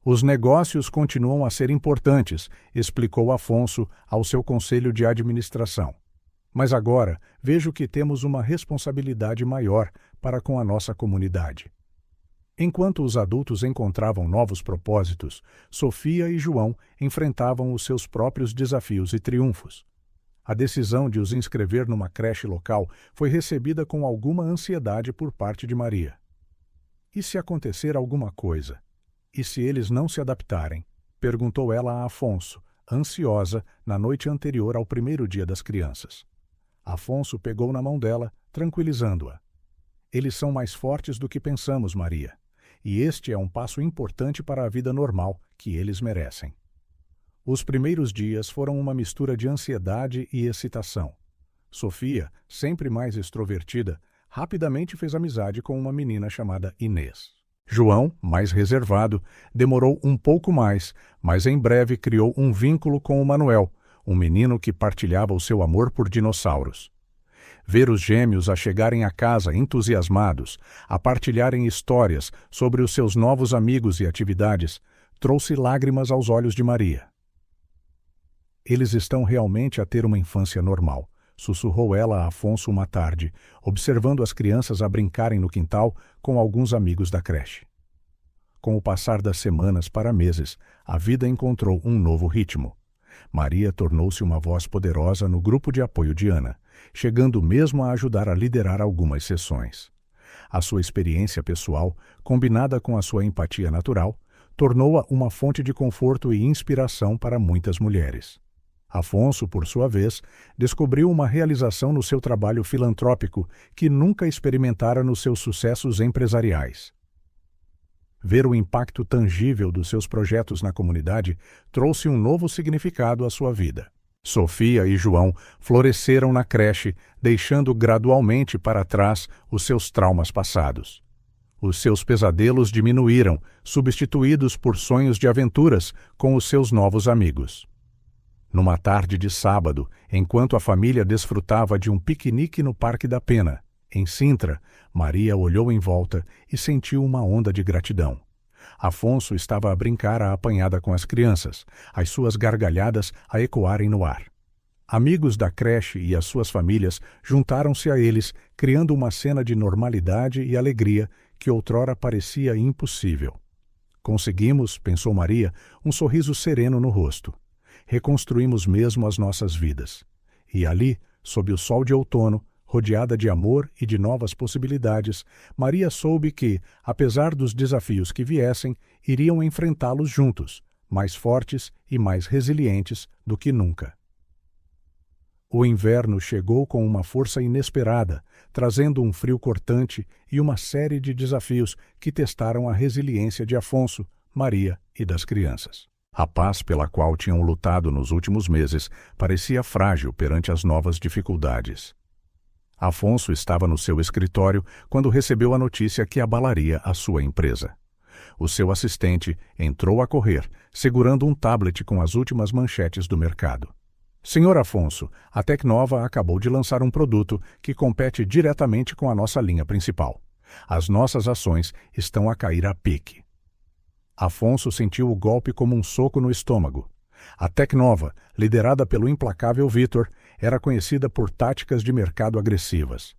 "Os negócios continuam a ser importantes", explicou Afonso ao seu conselho de administração. "Mas agora vejo que temos uma responsabilidade maior para com a nossa comunidade." Enquanto os adultos encontravam novos propósitos, Sofia e João enfrentavam os seus próprios desafios e triunfos. A decisão de os inscrever numa creche local foi recebida com alguma ansiedade por parte de Maria. "E se acontecer alguma coisa? E se eles não se adaptarem?", perguntou ela a Afonso, ansiosa, na noite anterior ao primeiro dia das crianças. Afonso pegou na mão dela, tranquilizando-a. "Eles são mais fortes do que pensamos, Maria. E este é um passo importante para a vida normal que eles merecem." Os primeiros dias foram uma mistura de ansiedade e excitação. Sofia, sempre mais extrovertida, rapidamente fez amizade com uma menina chamada Inês. João, mais reservado, demorou um pouco mais, mas em breve criou um vínculo com o Manuel, um menino que partilhava o seu amor por dinossauros. Ver os gêmeos a chegarem a casa entusiasmados, a partilharem histórias sobre os seus novos amigos e atividades, trouxe lágrimas aos olhos de Maria. "Eles estão realmente a ter uma infância normal", sussurrou ela a Afonso uma tarde, observando as crianças a brincarem no quintal com alguns amigos da creche. Com o passar das semanas para meses, a vida encontrou um novo ritmo. Maria tornou-se uma voz poderosa no grupo de apoio de Ana, chegando mesmo a ajudar a liderar algumas sessões. A sua experiência pessoal, combinada com a sua empatia natural, tornou-a uma fonte de conforto e inspiração para muitas mulheres. Afonso, por sua vez, descobriu uma realização no seu trabalho filantrópico que nunca experimentara nos seus sucessos empresariais. Ver o impacto tangível dos seus projetos na comunidade trouxe um novo significado à sua vida. Sofia e João floresceram na creche, deixando gradualmente para trás os seus traumas passados. Os seus pesadelos diminuíram, substituídos por sonhos de aventuras com os seus novos amigos. Numa tarde de sábado, enquanto a família desfrutava de um piquenique no Parque da Pena, em Sintra, Maria olhou em volta e sentiu uma onda de gratidão. Afonso estava a brincar à apanhada com as crianças, as suas gargalhadas a ecoarem no ar. Amigos da creche e as suas famílias juntaram-se a eles, criando uma cena de normalidade e alegria que outrora parecia impossível. Conseguimos, pensou Maria, um sorriso sereno no rosto. Reconstruímos mesmo as nossas vidas. E ali, sob o sol de outono, rodeada de amor e de novas possibilidades, Maria soube que, apesar dos desafios que viessem, iriam enfrentá-los juntos, mais fortes e mais resilientes do que nunca. O inverno chegou com uma força inesperada, trazendo um frio cortante e uma série de desafios que testaram a resiliência de Afonso, Maria e das crianças. A paz pela qual tinham lutado nos últimos meses parecia frágil perante as novas dificuldades. Afonso estava no seu escritório quando recebeu a notícia que abalaria a sua empresa. O seu assistente entrou a correr, segurando um tablet com as últimas manchetes do mercado. Senhor Afonso, a Tecnova acabou de lançar um produto que compete diretamente com a nossa linha principal. As nossas ações estão a cair a pique. Afonso sentiu o golpe como um soco no estômago. A Tecnova, liderada pelo implacável Vitor, era conhecida por táticas de mercado agressivas.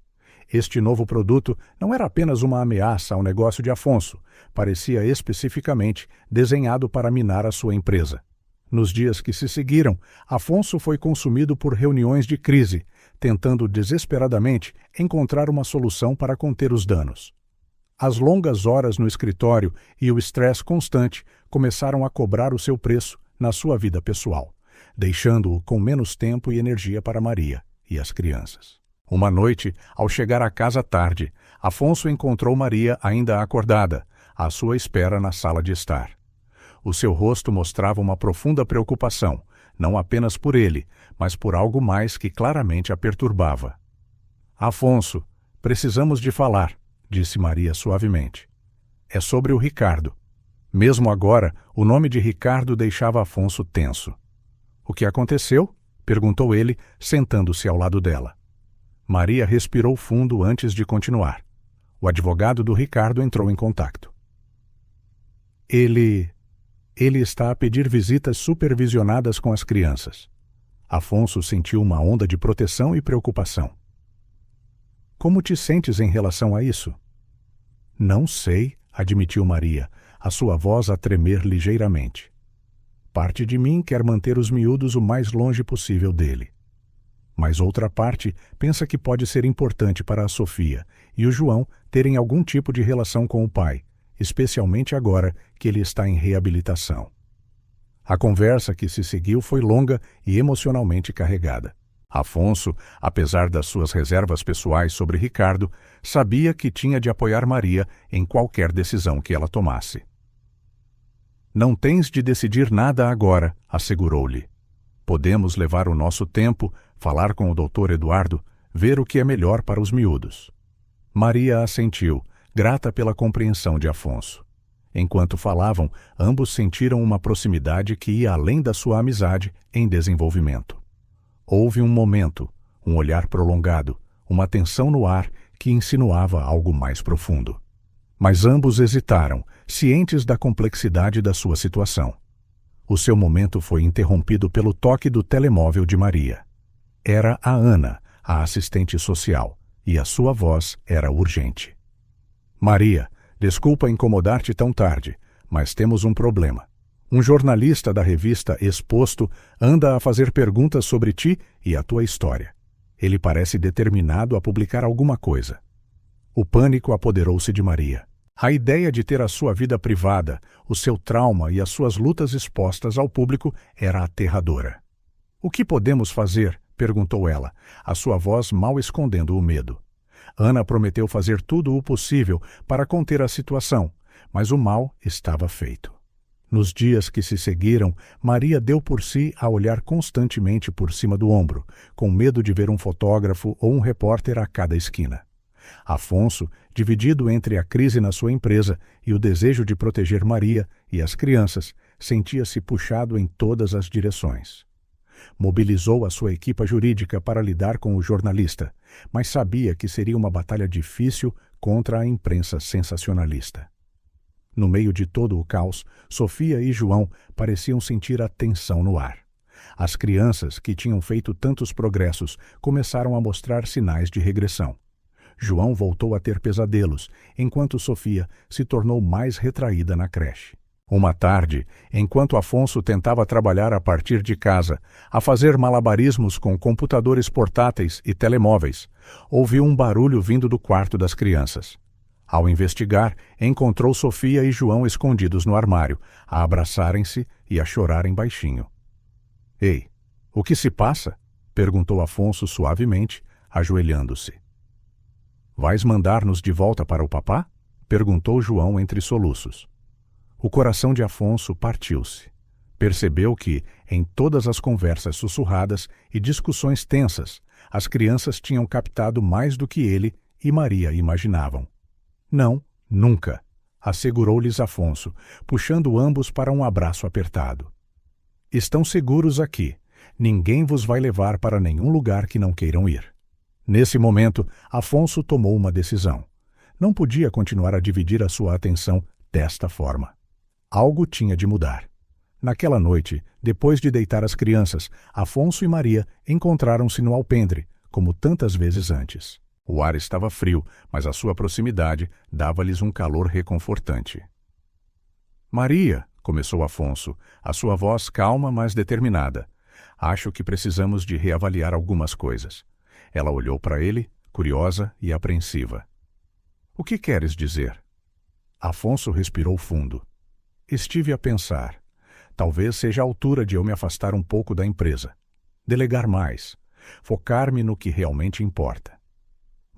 Este novo produto não era apenas uma ameaça ao negócio de Afonso, parecia especificamente desenhado para minar a sua empresa. Nos dias que se seguiram, Afonso foi consumido por reuniões de crise, tentando desesperadamente encontrar uma solução para conter os danos. As longas horas no escritório e o estresse constante começaram a cobrar o seu preço na sua vida pessoal, deixando-o com menos tempo e energia para Maria e as crianças. Uma noite, ao chegar à casa tarde, Afonso encontrou Maria ainda acordada, à sua espera na sala de estar. O seu rosto mostrava uma profunda preocupação, não apenas por ele, mas por algo mais que claramente a perturbava. Afonso, precisamos de falar, disse Maria suavemente. É sobre o Ricardo. Mesmo agora, o nome de Ricardo deixava Afonso tenso. O que aconteceu? Perguntou ele, sentando-se ao lado dela. Maria respirou fundo antes de continuar. O advogado do Ricardo entrou em contato. Ele está a pedir visitas supervisionadas com as crianças. Afonso sentiu uma onda de proteção e preocupação. Como te sentes em relação a isso? Não sei, admitiu Maria, a sua voz a tremer ligeiramente. Parte de mim quer manter os miúdos o mais longe possível dele. Mas outra parte pensa que pode ser importante para a Sofia e o João terem algum tipo de relação com o pai, especialmente agora que ele está em reabilitação. A conversa que se seguiu foi longa e emocionalmente carregada. Afonso, apesar das suas reservas pessoais sobre Ricardo, sabia que tinha de apoiar Maria em qualquer decisão que ela tomasse. Não tens de decidir nada agora, assegurou-lhe. Podemos levar o nosso tempo, falar com o Dr. Eduardo, ver o que é melhor para os miúdos. Maria assentiu, grata pela compreensão de Afonso. Enquanto falavam, ambos sentiram uma proximidade que ia além da sua amizade em desenvolvimento. Houve um momento, um olhar prolongado, uma tensão no ar que insinuava algo mais profundo. Mas ambos hesitaram, cientes da complexidade da sua situação. O seu momento foi interrompido pelo toque do telemóvel de Maria. Era a Ana, a assistente social, e a sua voz era urgente. Maria, desculpa incomodar-te tão tarde, mas temos um problema. Um jornalista da revista Exposto anda a fazer perguntas sobre ti e a tua história. Ele parece determinado a publicar alguma coisa. O pânico apoderou-se de Maria. A ideia de ter a sua vida privada, o seu trauma e as suas lutas expostas ao público era aterradora. O que podemos fazer? Perguntou ela, a sua voz mal escondendo o medo. Ana prometeu fazer tudo o possível para conter a situação, mas o mal estava feito. Nos dias que se seguiram, Maria deu por si a olhar constantemente por cima do ombro, com medo de ver um fotógrafo ou um repórter a cada esquina. Afonso, dividido entre a crise na sua empresa e o desejo de proteger Maria e as crianças, sentia-se puxado em todas as direções. Mobilizou a sua equipa jurídica para lidar com o jornalista, mas sabia que seria uma batalha difícil contra a imprensa sensacionalista. No meio de todo o caos, Sofia e João pareciam sentir a tensão no ar. As crianças, que tinham feito tantos progressos, começaram a mostrar sinais de regressão. João voltou a ter pesadelos, enquanto Sofia se tornou mais retraída na creche. Uma tarde, enquanto Afonso tentava trabalhar a partir de casa, a fazer malabarismos com computadores portáteis e telemóveis, ouviu um barulho vindo do quarto das crianças. Ao investigar, encontrou Sofia e João escondidos no armário, a abraçarem-se e a chorarem baixinho. — Ei, o que se passa? — perguntou Afonso suavemente, ajoelhando-se. — Vais mandar-nos de volta para o papá? — perguntou João entre soluços. O coração de Afonso partiu-se. Percebeu que, em todas as conversas sussurradas e discussões tensas, as crianças tinham captado mais do que ele e Maria imaginavam. — Não, nunca! Assegurou-lhes Afonso, puxando ambos para um abraço apertado. — Estão seguros aqui. Ninguém vos vai levar para nenhum lugar que não queiram ir. Nesse momento, Afonso tomou uma decisão. Não podia continuar a dividir a sua atenção desta forma. Algo tinha de mudar. Naquela noite, depois de deitar as crianças, Afonso e Maria encontraram-se no alpendre, como tantas vezes antes. O ar estava frio, mas a sua proximidade dava-lhes um calor reconfortante. — Maria, começou Afonso, a sua voz calma, mas determinada. Acho que precisamos de reavaliar algumas coisas. Ela olhou para ele, curiosa e apreensiva. — O que queres dizer? Afonso respirou fundo. Estive a pensar. Talvez seja a altura de eu me afastar um pouco da empresa. Delegar mais. Focar-me no que realmente importa.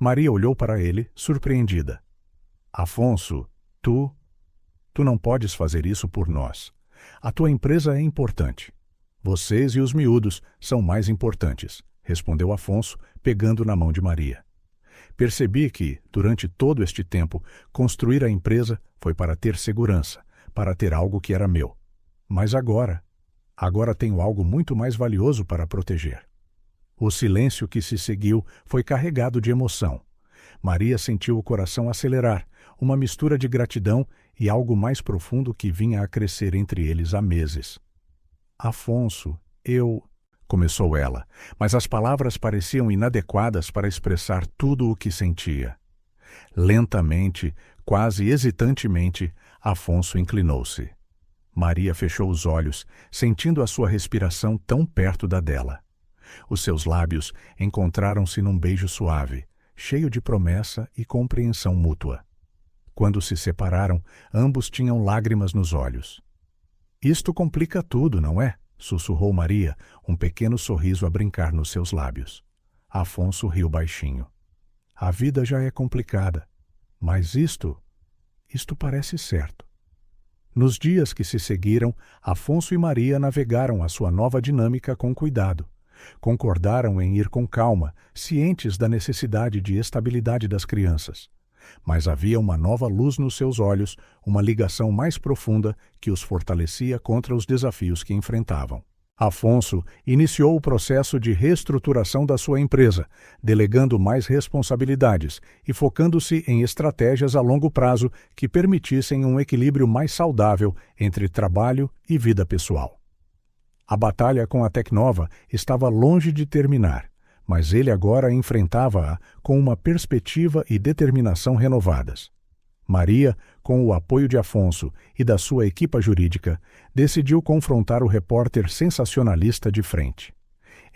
Maria olhou para ele, surpreendida. — Afonso, tu não podes fazer isso por nós. A tua empresa é importante. Vocês e os miúdos são mais importantes, respondeu Afonso, pegando na mão de Maria. Percebi que, durante todo este tempo, construir a empresa foi para ter segurança, para ter algo que era meu. Mas agora tenho algo muito mais valioso para proteger. O silêncio que se seguiu foi carregado de emoção. Maria sentiu o coração acelerar, uma mistura de gratidão e algo mais profundo que vinha a crescer entre eles há meses. — Afonso, começou ela, mas as palavras pareciam inadequadas para expressar tudo o que sentia. Lentamente, quase hesitantemente, Afonso inclinou-se. Maria fechou os olhos, sentindo a sua respiração tão perto da dela. Os seus lábios encontraram-se num beijo suave, cheio de promessa e compreensão mútua. Quando se separaram, ambos tinham lágrimas nos olhos. — Isto complica tudo, não é? Sussurrou Maria, um pequeno sorriso a brincar nos seus lábios. Afonso riu baixinho. — A vida já é complicada, mas isto parece certo. Nos dias que se seguiram, Afonso e Maria navegaram a sua nova dinâmica com cuidado. Concordaram em ir com calma, cientes da necessidade de estabilidade das crianças. Mas havia uma nova luz nos seus olhos, uma ligação mais profunda que os fortalecia contra os desafios que enfrentavam. Afonso iniciou o processo de reestruturação da sua empresa, delegando mais responsabilidades e focando-se em estratégias a longo prazo que permitissem um equilíbrio mais saudável entre trabalho e vida pessoal. A batalha com a Tecnova estava longe de terminar, mas ele agora enfrentava-a com uma perspectiva e determinação renovadas. Maria, com o apoio de Afonso e da sua equipa jurídica, decidiu confrontar o repórter sensacionalista de frente.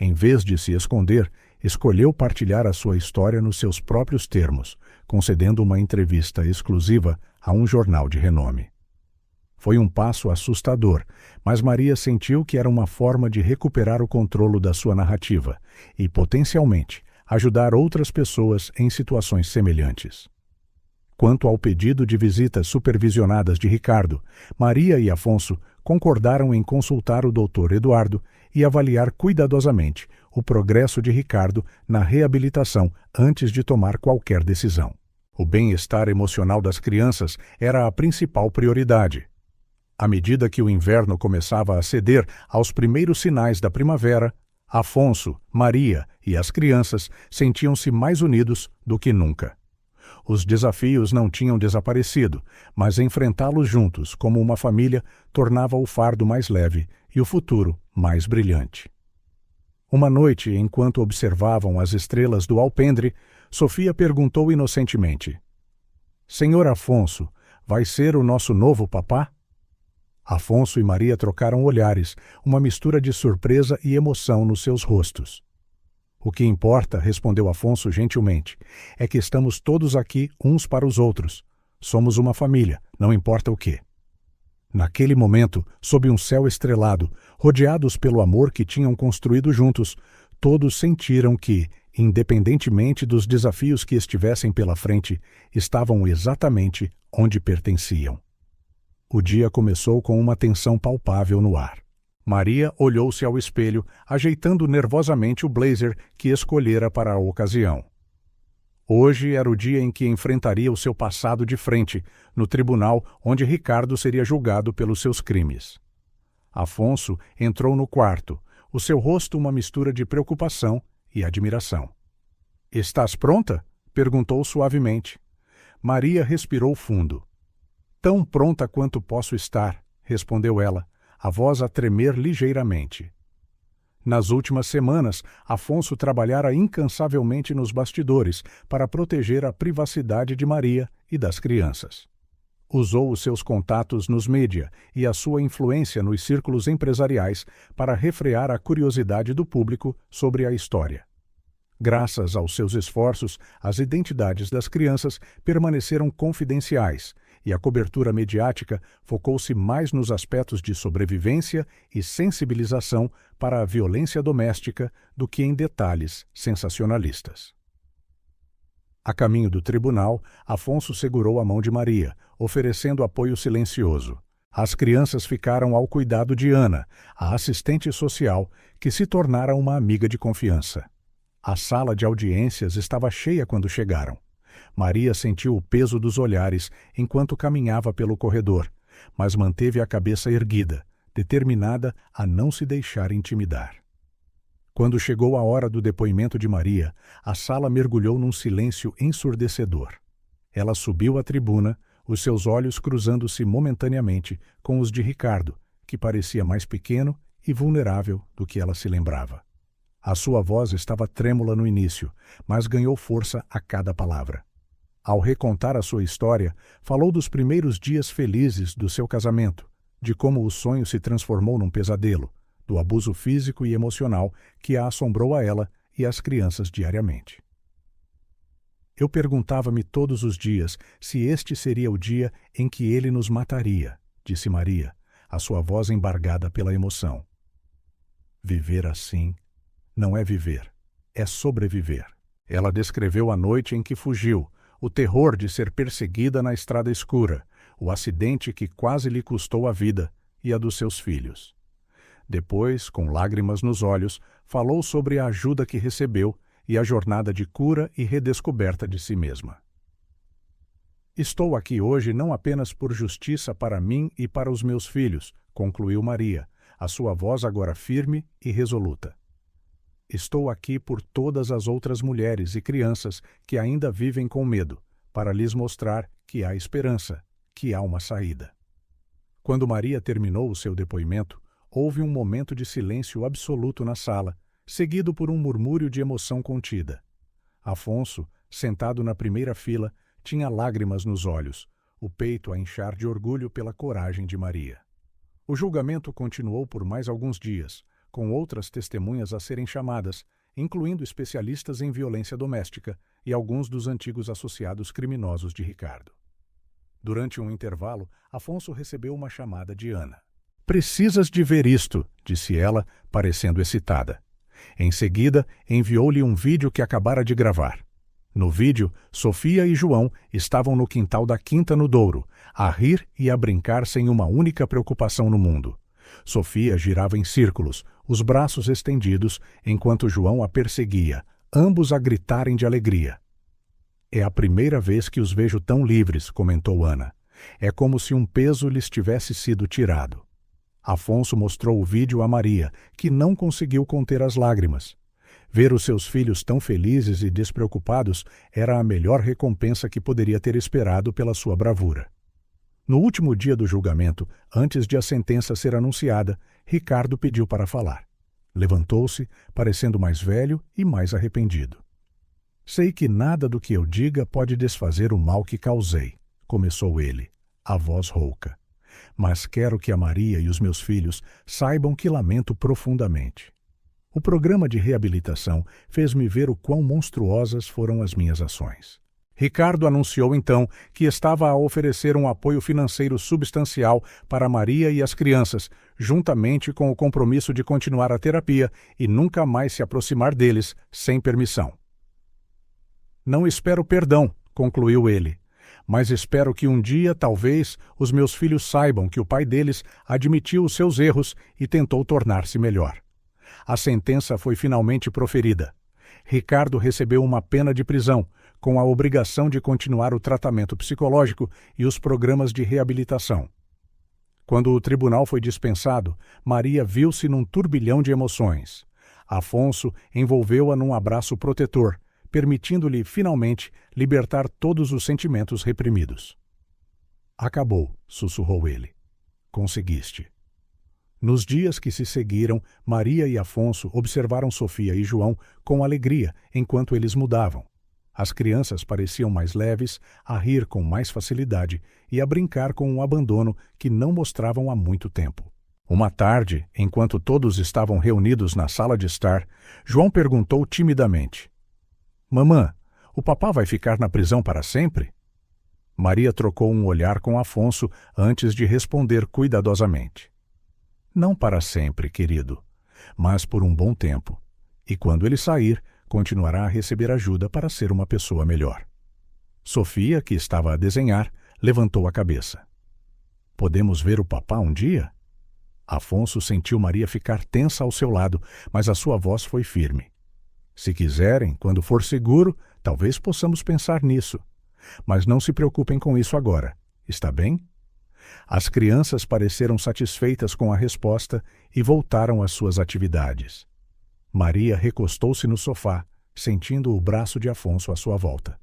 Em vez de se esconder, escolheu partilhar a sua história nos seus próprios termos, concedendo uma entrevista exclusiva a um jornal de renome. Foi um passo assustador, mas Maria sentiu que era uma forma de recuperar o controle da sua narrativa e, potencialmente, ajudar outras pessoas em situações semelhantes. Quanto ao pedido de visitas supervisionadas de Ricardo, Maria e Afonso concordaram em consultar o Dr. Eduardo e avaliar cuidadosamente o progresso de Ricardo na reabilitação antes de tomar qualquer decisão. O bem-estar emocional das crianças era a principal prioridade. À medida que o inverno começava a ceder aos primeiros sinais da primavera, Afonso, Maria e as crianças sentiam-se mais unidos do que nunca. Os desafios não tinham desaparecido, mas enfrentá-los juntos, como uma família, tornava o fardo mais leve e o futuro mais brilhante. Uma noite, enquanto observavam as estrelas do alpendre, Sofia perguntou inocentemente: Senhor Afonso, vai ser o nosso novo papá? Afonso e Maria trocaram olhares, uma mistura de surpresa e emoção nos seus rostos. O que importa, respondeu Afonso gentilmente, é que estamos todos aqui uns para os outros. Somos uma família, não importa o quê. Naquele momento, sob um céu estrelado, rodeados pelo amor que tinham construído juntos, todos sentiram que, independentemente dos desafios que estivessem pela frente, estavam exatamente onde pertenciam. O dia começou com uma tensão palpável no ar. Maria olhou-se ao espelho, ajeitando nervosamente o blazer que escolhera para a ocasião. Hoje era o dia em que enfrentaria o seu passado de frente, no tribunal onde Ricardo seria julgado pelos seus crimes. Afonso entrou no quarto, o seu rosto uma mistura de preocupação e admiração. — Estás pronta? Perguntou suavemente. Maria respirou fundo. — Tão pronta quanto posso estar, respondeu ela, a voz a tremer ligeiramente. Nas últimas semanas, Afonso trabalhara incansavelmente nos bastidores para proteger a privacidade de Maria e das crianças. Usou os seus contatos nos mídia e a sua influência nos círculos empresariais para refrear a curiosidade do público sobre a história. Graças aos seus esforços, as identidades das crianças permaneceram confidenciais e a cobertura mediática focou-se mais nos aspectos de sobrevivência e sensibilização para a violência doméstica do que em detalhes sensacionalistas. A caminho do tribunal, Afonso segurou a mão de Maria, oferecendo apoio silencioso. As crianças ficaram ao cuidado de Ana, a assistente social, que se tornara uma amiga de confiança. A sala de audiências estava cheia quando chegaram. Maria sentiu o peso dos olhares enquanto caminhava pelo corredor, mas manteve a cabeça erguida, determinada a não se deixar intimidar. Quando chegou a hora do depoimento de Maria, a sala mergulhou num silêncio ensurdecedor. Ela subiu à tribuna, os seus olhos cruzando-se momentaneamente com os de Ricardo, que parecia mais pequeno e vulnerável do que ela se lembrava. A sua voz estava trêmula no início, mas ganhou força a cada palavra. Ao recontar a sua história, falou dos primeiros dias felizes do seu casamento, de como o sonho se transformou num pesadelo, do abuso físico e emocional que a assombrou a ela e às crianças diariamente. Eu perguntava-me todos os dias se este seria o dia em que ele nos mataria, disse Maria, a sua voz embargada pela emoção. Viver assim não é viver, é sobreviver. Ela descreveu a noite em que fugiu, o terror de ser perseguida na estrada escura, o acidente que quase lhe custou a vida e a dos seus filhos. Depois, com lágrimas nos olhos, falou sobre a ajuda que recebeu e a jornada de cura e redescoberta de si mesma. Estou aqui hoje não apenas por justiça para mim e para os meus filhos, concluiu Maria, a sua voz agora firme e resoluta. Estou aqui por todas as outras mulheres e crianças que ainda vivem com medo, para lhes mostrar que há esperança, que há uma saída. Quando Maria terminou o seu depoimento, houve um momento de silêncio absoluto na sala, seguido por um murmúrio de emoção contida. Afonso, sentado na primeira fila, tinha lágrimas nos olhos, o peito a inchar de orgulho pela coragem de Maria. O julgamento continuou por mais alguns dias, com outras testemunhas a serem chamadas, incluindo especialistas em violência doméstica e alguns dos antigos associados criminosos de Ricardo. Durante um intervalo, Afonso recebeu uma chamada de Ana. — Precisas de ver isto, disse ela, parecendo excitada. Em seguida, enviou-lhe um vídeo que acabara de gravar. No vídeo, Sofia e João estavam no quintal da Quinta no Douro, a rir e a brincar sem uma única preocupação no mundo. Sofia girava em círculos, os braços estendidos, enquanto João a perseguia, ambos a gritarem de alegria. — É a primeira vez que os vejo tão livres, comentou Ana. É como se um peso lhes tivesse sido tirado. Afonso mostrou o vídeo a Maria, que não conseguiu conter as lágrimas. Ver os seus filhos tão felizes e despreocupados era a melhor recompensa que poderia ter esperado pela sua bravura. No último dia do julgamento, antes de a sentença ser anunciada, Ricardo pediu para falar. Levantou-se, parecendo mais velho e mais arrependido. Sei que nada do que eu diga pode desfazer o mal que causei, começou ele, a voz rouca. Mas quero que a Maria e os meus filhos saibam que lamento profundamente. O programa de reabilitação fez-me ver o quão monstruosas foram as minhas ações. Ricardo anunciou então que estava a oferecer um apoio financeiro substancial para Maria e as crianças, juntamente com o compromisso de continuar a terapia e nunca mais se aproximar deles sem permissão. Não espero perdão, concluiu ele, mas espero que um dia, talvez, os meus filhos saibam que o pai deles admitiu os seus erros e tentou tornar-se melhor. A sentença foi finalmente proferida. Ricardo recebeu uma pena de prisão, com a obrigação de continuar o tratamento psicológico e os programas de reabilitação. Quando o tribunal foi dispensado, Maria viu-se num turbilhão de emoções. Afonso envolveu-a num abraço protetor, permitindo-lhe, finalmente, libertar todos os sentimentos reprimidos. Acabou, sussurrou ele. Conseguiste. Nos dias que se seguiram, Maria e Afonso observaram Sofia e João com alegria enquanto eles mudavam. As crianças pareciam mais leves, a rir com mais facilidade e a brincar com um abandono que não mostravam há muito tempo. Uma tarde, enquanto todos estavam reunidos na sala de estar, João perguntou timidamente: Mamã, o papá vai ficar na prisão para sempre? Maria trocou um olhar com Afonso antes de responder cuidadosamente. Não para sempre, querido, mas por um bom tempo. E quando ele sair, continuará a receber ajuda para ser uma pessoa melhor. Sofia, que estava a desenhar, levantou a cabeça. Podemos ver o papá um dia? Afonso sentiu Maria ficar tensa ao seu lado, mas a sua voz foi firme. Se quiserem, quando for seguro, talvez possamos pensar nisso. Mas não se preocupem com isso agora, está bem? As crianças pareceram satisfeitas com a resposta e voltaram às suas atividades. Maria recostou-se no sofá, sentindo o braço de Afonso à sua volta.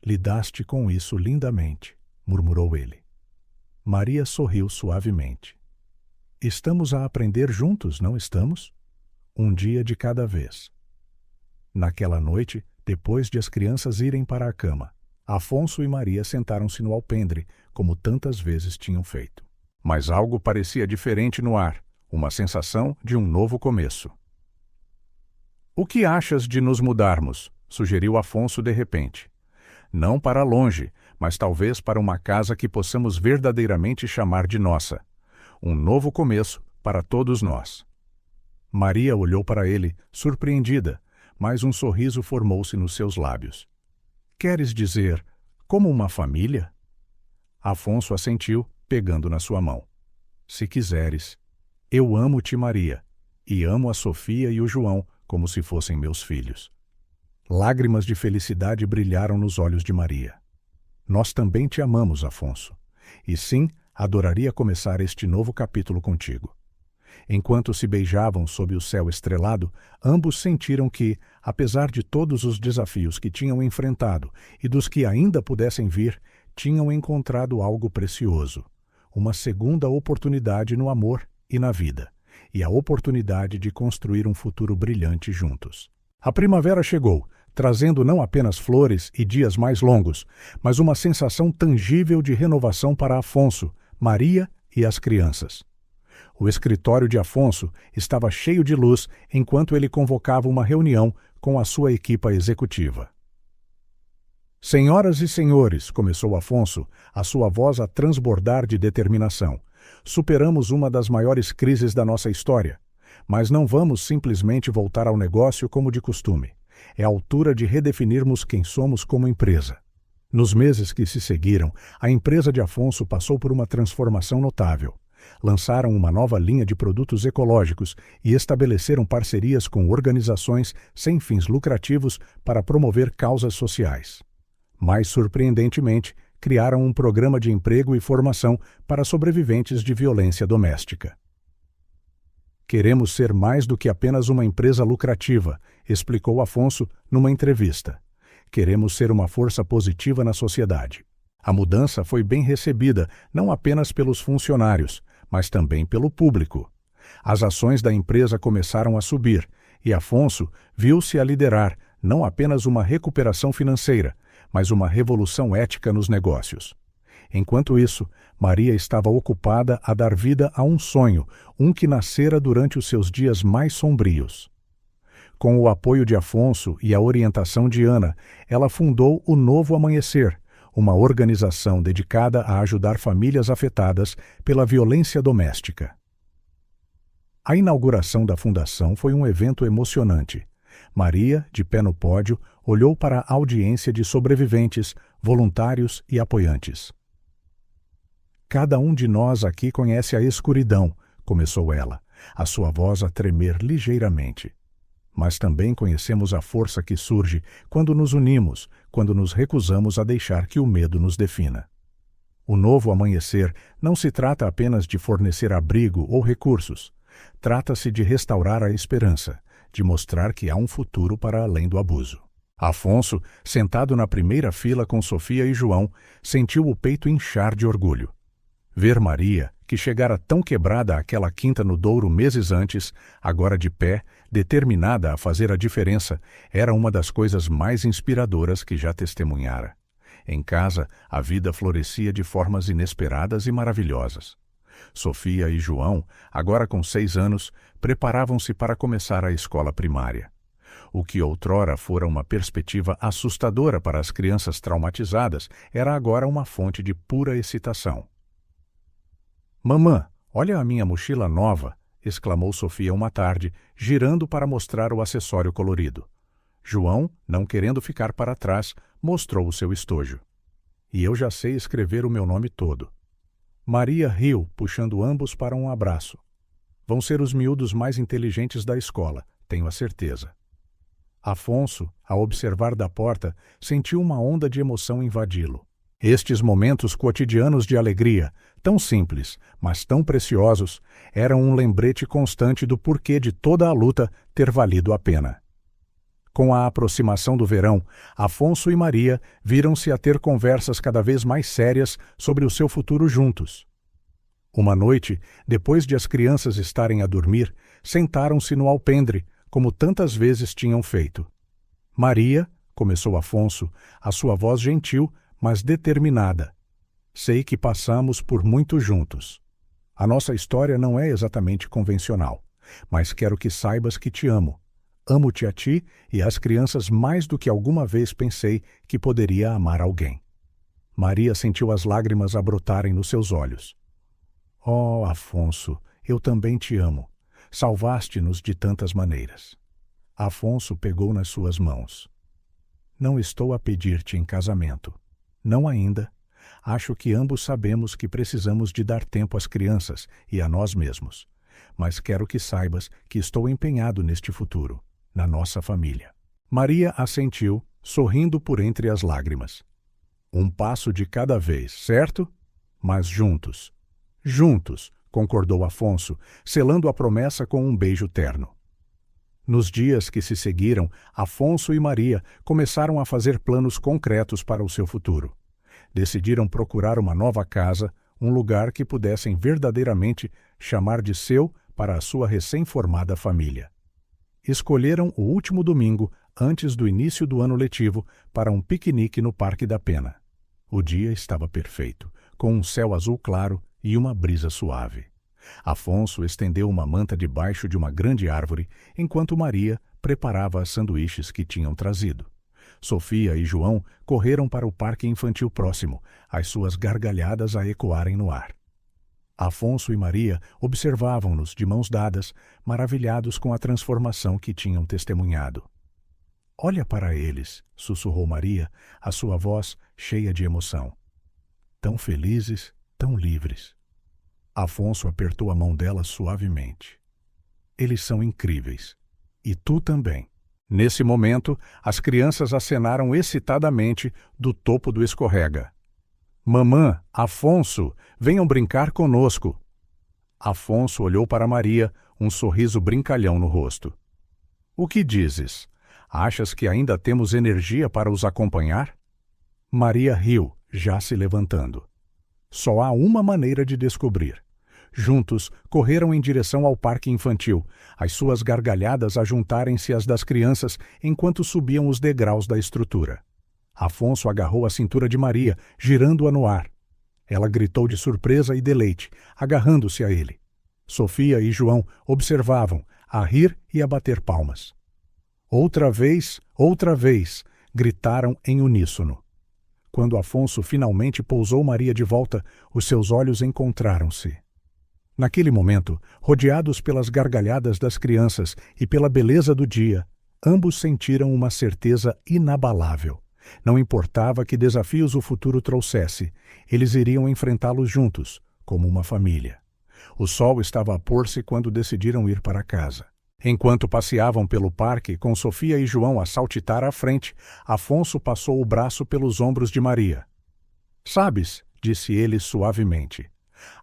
Lidaste com isso lindamente, murmurou ele. Maria sorriu suavemente. Estamos a aprender juntos, não estamos? Um dia de cada vez. Naquela noite, depois de as crianças irem para a cama, Afonso e Maria sentaram-se no alpendre, como tantas vezes tinham feito. Mas algo parecia diferente no ar, uma sensação de um novo começo. O que achas de nos mudarmos? Sugeriu Afonso de repente. Não para longe, mas talvez para uma casa que possamos verdadeiramente chamar de nossa. Um novo começo para todos nós. Maria olhou para ele, surpreendida, mas um sorriso formou-se nos seus lábios. Queres dizer, como uma família? Afonso assentiu, pegando na sua mão. Se quiseres. Eu amo-te, Maria, e amo a Sofia e o João como se fossem meus filhos. Lágrimas de felicidade brilharam nos olhos de Maria. Nós também te amamos, Afonso. E sim, adoraria começar este novo capítulo contigo. Enquanto se beijavam sob o céu estrelado, ambos sentiram que, apesar de todos os desafios que tinham enfrentado e dos que ainda pudessem vir, tinham encontrado algo precioso, uma segunda oportunidade no amor e na vida, e a oportunidade de construir um futuro brilhante juntos. A primavera chegou, trazendo não apenas flores e dias mais longos, mas uma sensação tangível de renovação para Afonso, Maria e as crianças. O escritório de Afonso estava cheio de luz enquanto ele convocava uma reunião com a sua equipa executiva. Senhoras e senhores, começou Afonso, a sua voz a transbordar de determinação. Superamos uma das maiores crises da nossa história, mas não vamos simplesmente voltar ao negócio como de costume. É a altura de redefinirmos quem somos como empresa. Nos meses que se seguiram, a empresa de Afonso passou por uma transformação notável. Lançaram uma nova linha de produtos ecológicos e estabeleceram parcerias com organizações sem fins lucrativos para promover causas sociais. Mais surpreendentemente, criaram um programa de emprego e formação para sobreviventes de violência doméstica. Queremos ser mais do que apenas uma empresa lucrativa, explicou Afonso numa entrevista. Queremos ser uma força positiva na sociedade. A mudança foi bem recebida, não apenas pelos funcionários, mas também pelo público. As ações da empresa começaram a subir, e Afonso viu-se a liderar não apenas uma recuperação financeira, mas uma revolução ética nos negócios. Enquanto isso, Maria estava ocupada a dar vida a um sonho, um que nascera durante os seus dias mais sombrios. Com o apoio de Afonso e a orientação de Ana, ela fundou o Novo Amanhecer, uma organização dedicada a ajudar famílias afetadas pela violência doméstica. A inauguração da fundação foi um evento emocionante. Maria, de pé no pódio, olhou para a audiência de sobreviventes, voluntários e apoiantes. Cada um de nós aqui conhece a escuridão, começou ela, a sua voz a tremer ligeiramente. Mas também conhecemos a força que surge quando nos unimos, quando nos recusamos a deixar que o medo nos defina. O Novo Amanhecer não se trata apenas de fornecer abrigo ou recursos. Trata-se de restaurar a esperança, de mostrar que há um futuro para além do abuso. Afonso, sentado na primeira fila com Sofia e João, sentiu o peito inchar de orgulho. Ver Maria, que chegara tão quebrada àquela quinta no Douro meses antes, agora de pé, determinada a fazer a diferença, era uma das coisas mais inspiradoras que já testemunhara. Em casa, a vida florescia de formas inesperadas e maravilhosas. Sofia e João, agora com 6 anos, preparavam-se para começar a escola primária. O que outrora fora uma perspectiva assustadora para as crianças traumatizadas era agora uma fonte de pura excitação. "Mamã, olha a minha mochila nova!" exclamou Sofia uma tarde, girando para mostrar o acessório colorido. João, não querendo ficar para trás, mostrou o seu estojo. "E eu já sei escrever o meu nome todo." Maria riu, puxando ambos para um abraço. "Vão ser os miúdos mais inteligentes da escola, tenho a certeza." Afonso, ao observar da porta, sentiu uma onda de emoção invadi-lo. Estes momentos cotidianos de alegria, tão simples, mas tão preciosos, eram um lembrete constante do porquê de toda a luta ter valido a pena. Com a aproximação do verão, Afonso e Maria viram-se a ter conversas cada vez mais sérias sobre o seu futuro juntos. Uma noite, depois de as crianças estarem a dormir, sentaram-se no alpendre, como tantas vezes tinham feito. "Maria", começou Afonso, a sua voz gentil, mas determinada. "Sei que passamos por muito juntos. A nossa história não é exatamente convencional, mas quero que saibas que te amo. Amo-te a ti e às crianças mais do que alguma vez pensei que poderia amar alguém." Maria sentiu as lágrimas a brotarem nos seus olhos. "Oh, Afonso, eu também te amo. Salvaste-nos de tantas maneiras." Afonso pegou nas suas mãos. "Não estou a pedir-te em casamento. Não ainda. Acho que ambos sabemos que precisamos de dar tempo às crianças e a nós mesmos. Mas quero que saibas que estou empenhado neste futuro, na nossa família." Maria assentiu, sorrindo por entre as lágrimas. "Um passo de cada vez, certo? Mas juntos." "Juntos", concordou Afonso, selando a promessa com um beijo terno. Nos dias que se seguiram, Afonso e Maria começaram a fazer planos concretos para o seu futuro. Decidiram procurar uma nova casa, um lugar que pudessem verdadeiramente chamar de seu para a sua recém-formada família. Escolheram o último domingo, antes do início do ano letivo, para um piquenique no Parque da Pena. O dia estava perfeito, com um céu azul claro e uma brisa suave. Afonso estendeu uma manta debaixo de uma grande árvore, enquanto Maria preparava as sanduíches que tinham trazido. Sofia e João correram para o parque infantil próximo, as suas gargalhadas a ecoarem no ar. Afonso e Maria observavam-nos de mãos dadas, maravilhados com a transformação que tinham testemunhado. "Olha para eles", sussurrou Maria, a sua voz cheia de emoção. "Tão felizes, tão livres." Afonso apertou a mão dela suavemente. "Eles são incríveis. E tu também." Nesse momento, as crianças acenaram excitadamente do topo do escorrega. "Mamã, Afonso, venham brincar conosco." Afonso olhou para Maria, um sorriso brincalhão no rosto. O que dizes? Achas que ainda temos energia para os acompanhar? Maria riu, já se levantando. Só há uma maneira de descobrir. Juntos, correram em direção ao parque infantil, as suas gargalhadas a juntarem-se às das crianças enquanto subiam os degraus da estrutura. Afonso agarrou a cintura de Maria, girando-a no ar. Ela gritou de surpresa e deleite, agarrando-se a ele. Sofia e João observavam, a rir e a bater palmas. Outra vez, gritaram em uníssono. Quando Afonso finalmente pousou Maria de volta, os seus olhos encontraram-se. Naquele momento, rodeados pelas gargalhadas das crianças e pela beleza do dia, ambos sentiram uma certeza inabalável. Não importava que desafios o futuro trouxesse, eles iriam enfrentá-los juntos, como uma família. O sol estava a pôr-se quando decidiram ir para casa. Enquanto passeavam pelo parque, com Sofia e João a saltitar à frente, Afonso passou o braço pelos ombros de Maria. Sabes, disse ele suavemente,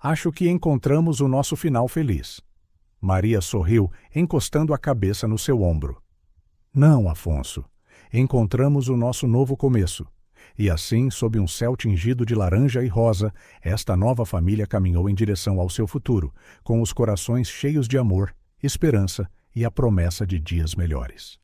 acho que encontramos o nosso final feliz. Maria sorriu, encostando a cabeça no seu ombro. Não, Afonso. Encontramos o nosso novo começo. E assim, sob um céu tingido de laranja e rosa, esta nova família caminhou em direção ao seu futuro, com os corações cheios de amor, esperança e a promessa de dias melhores.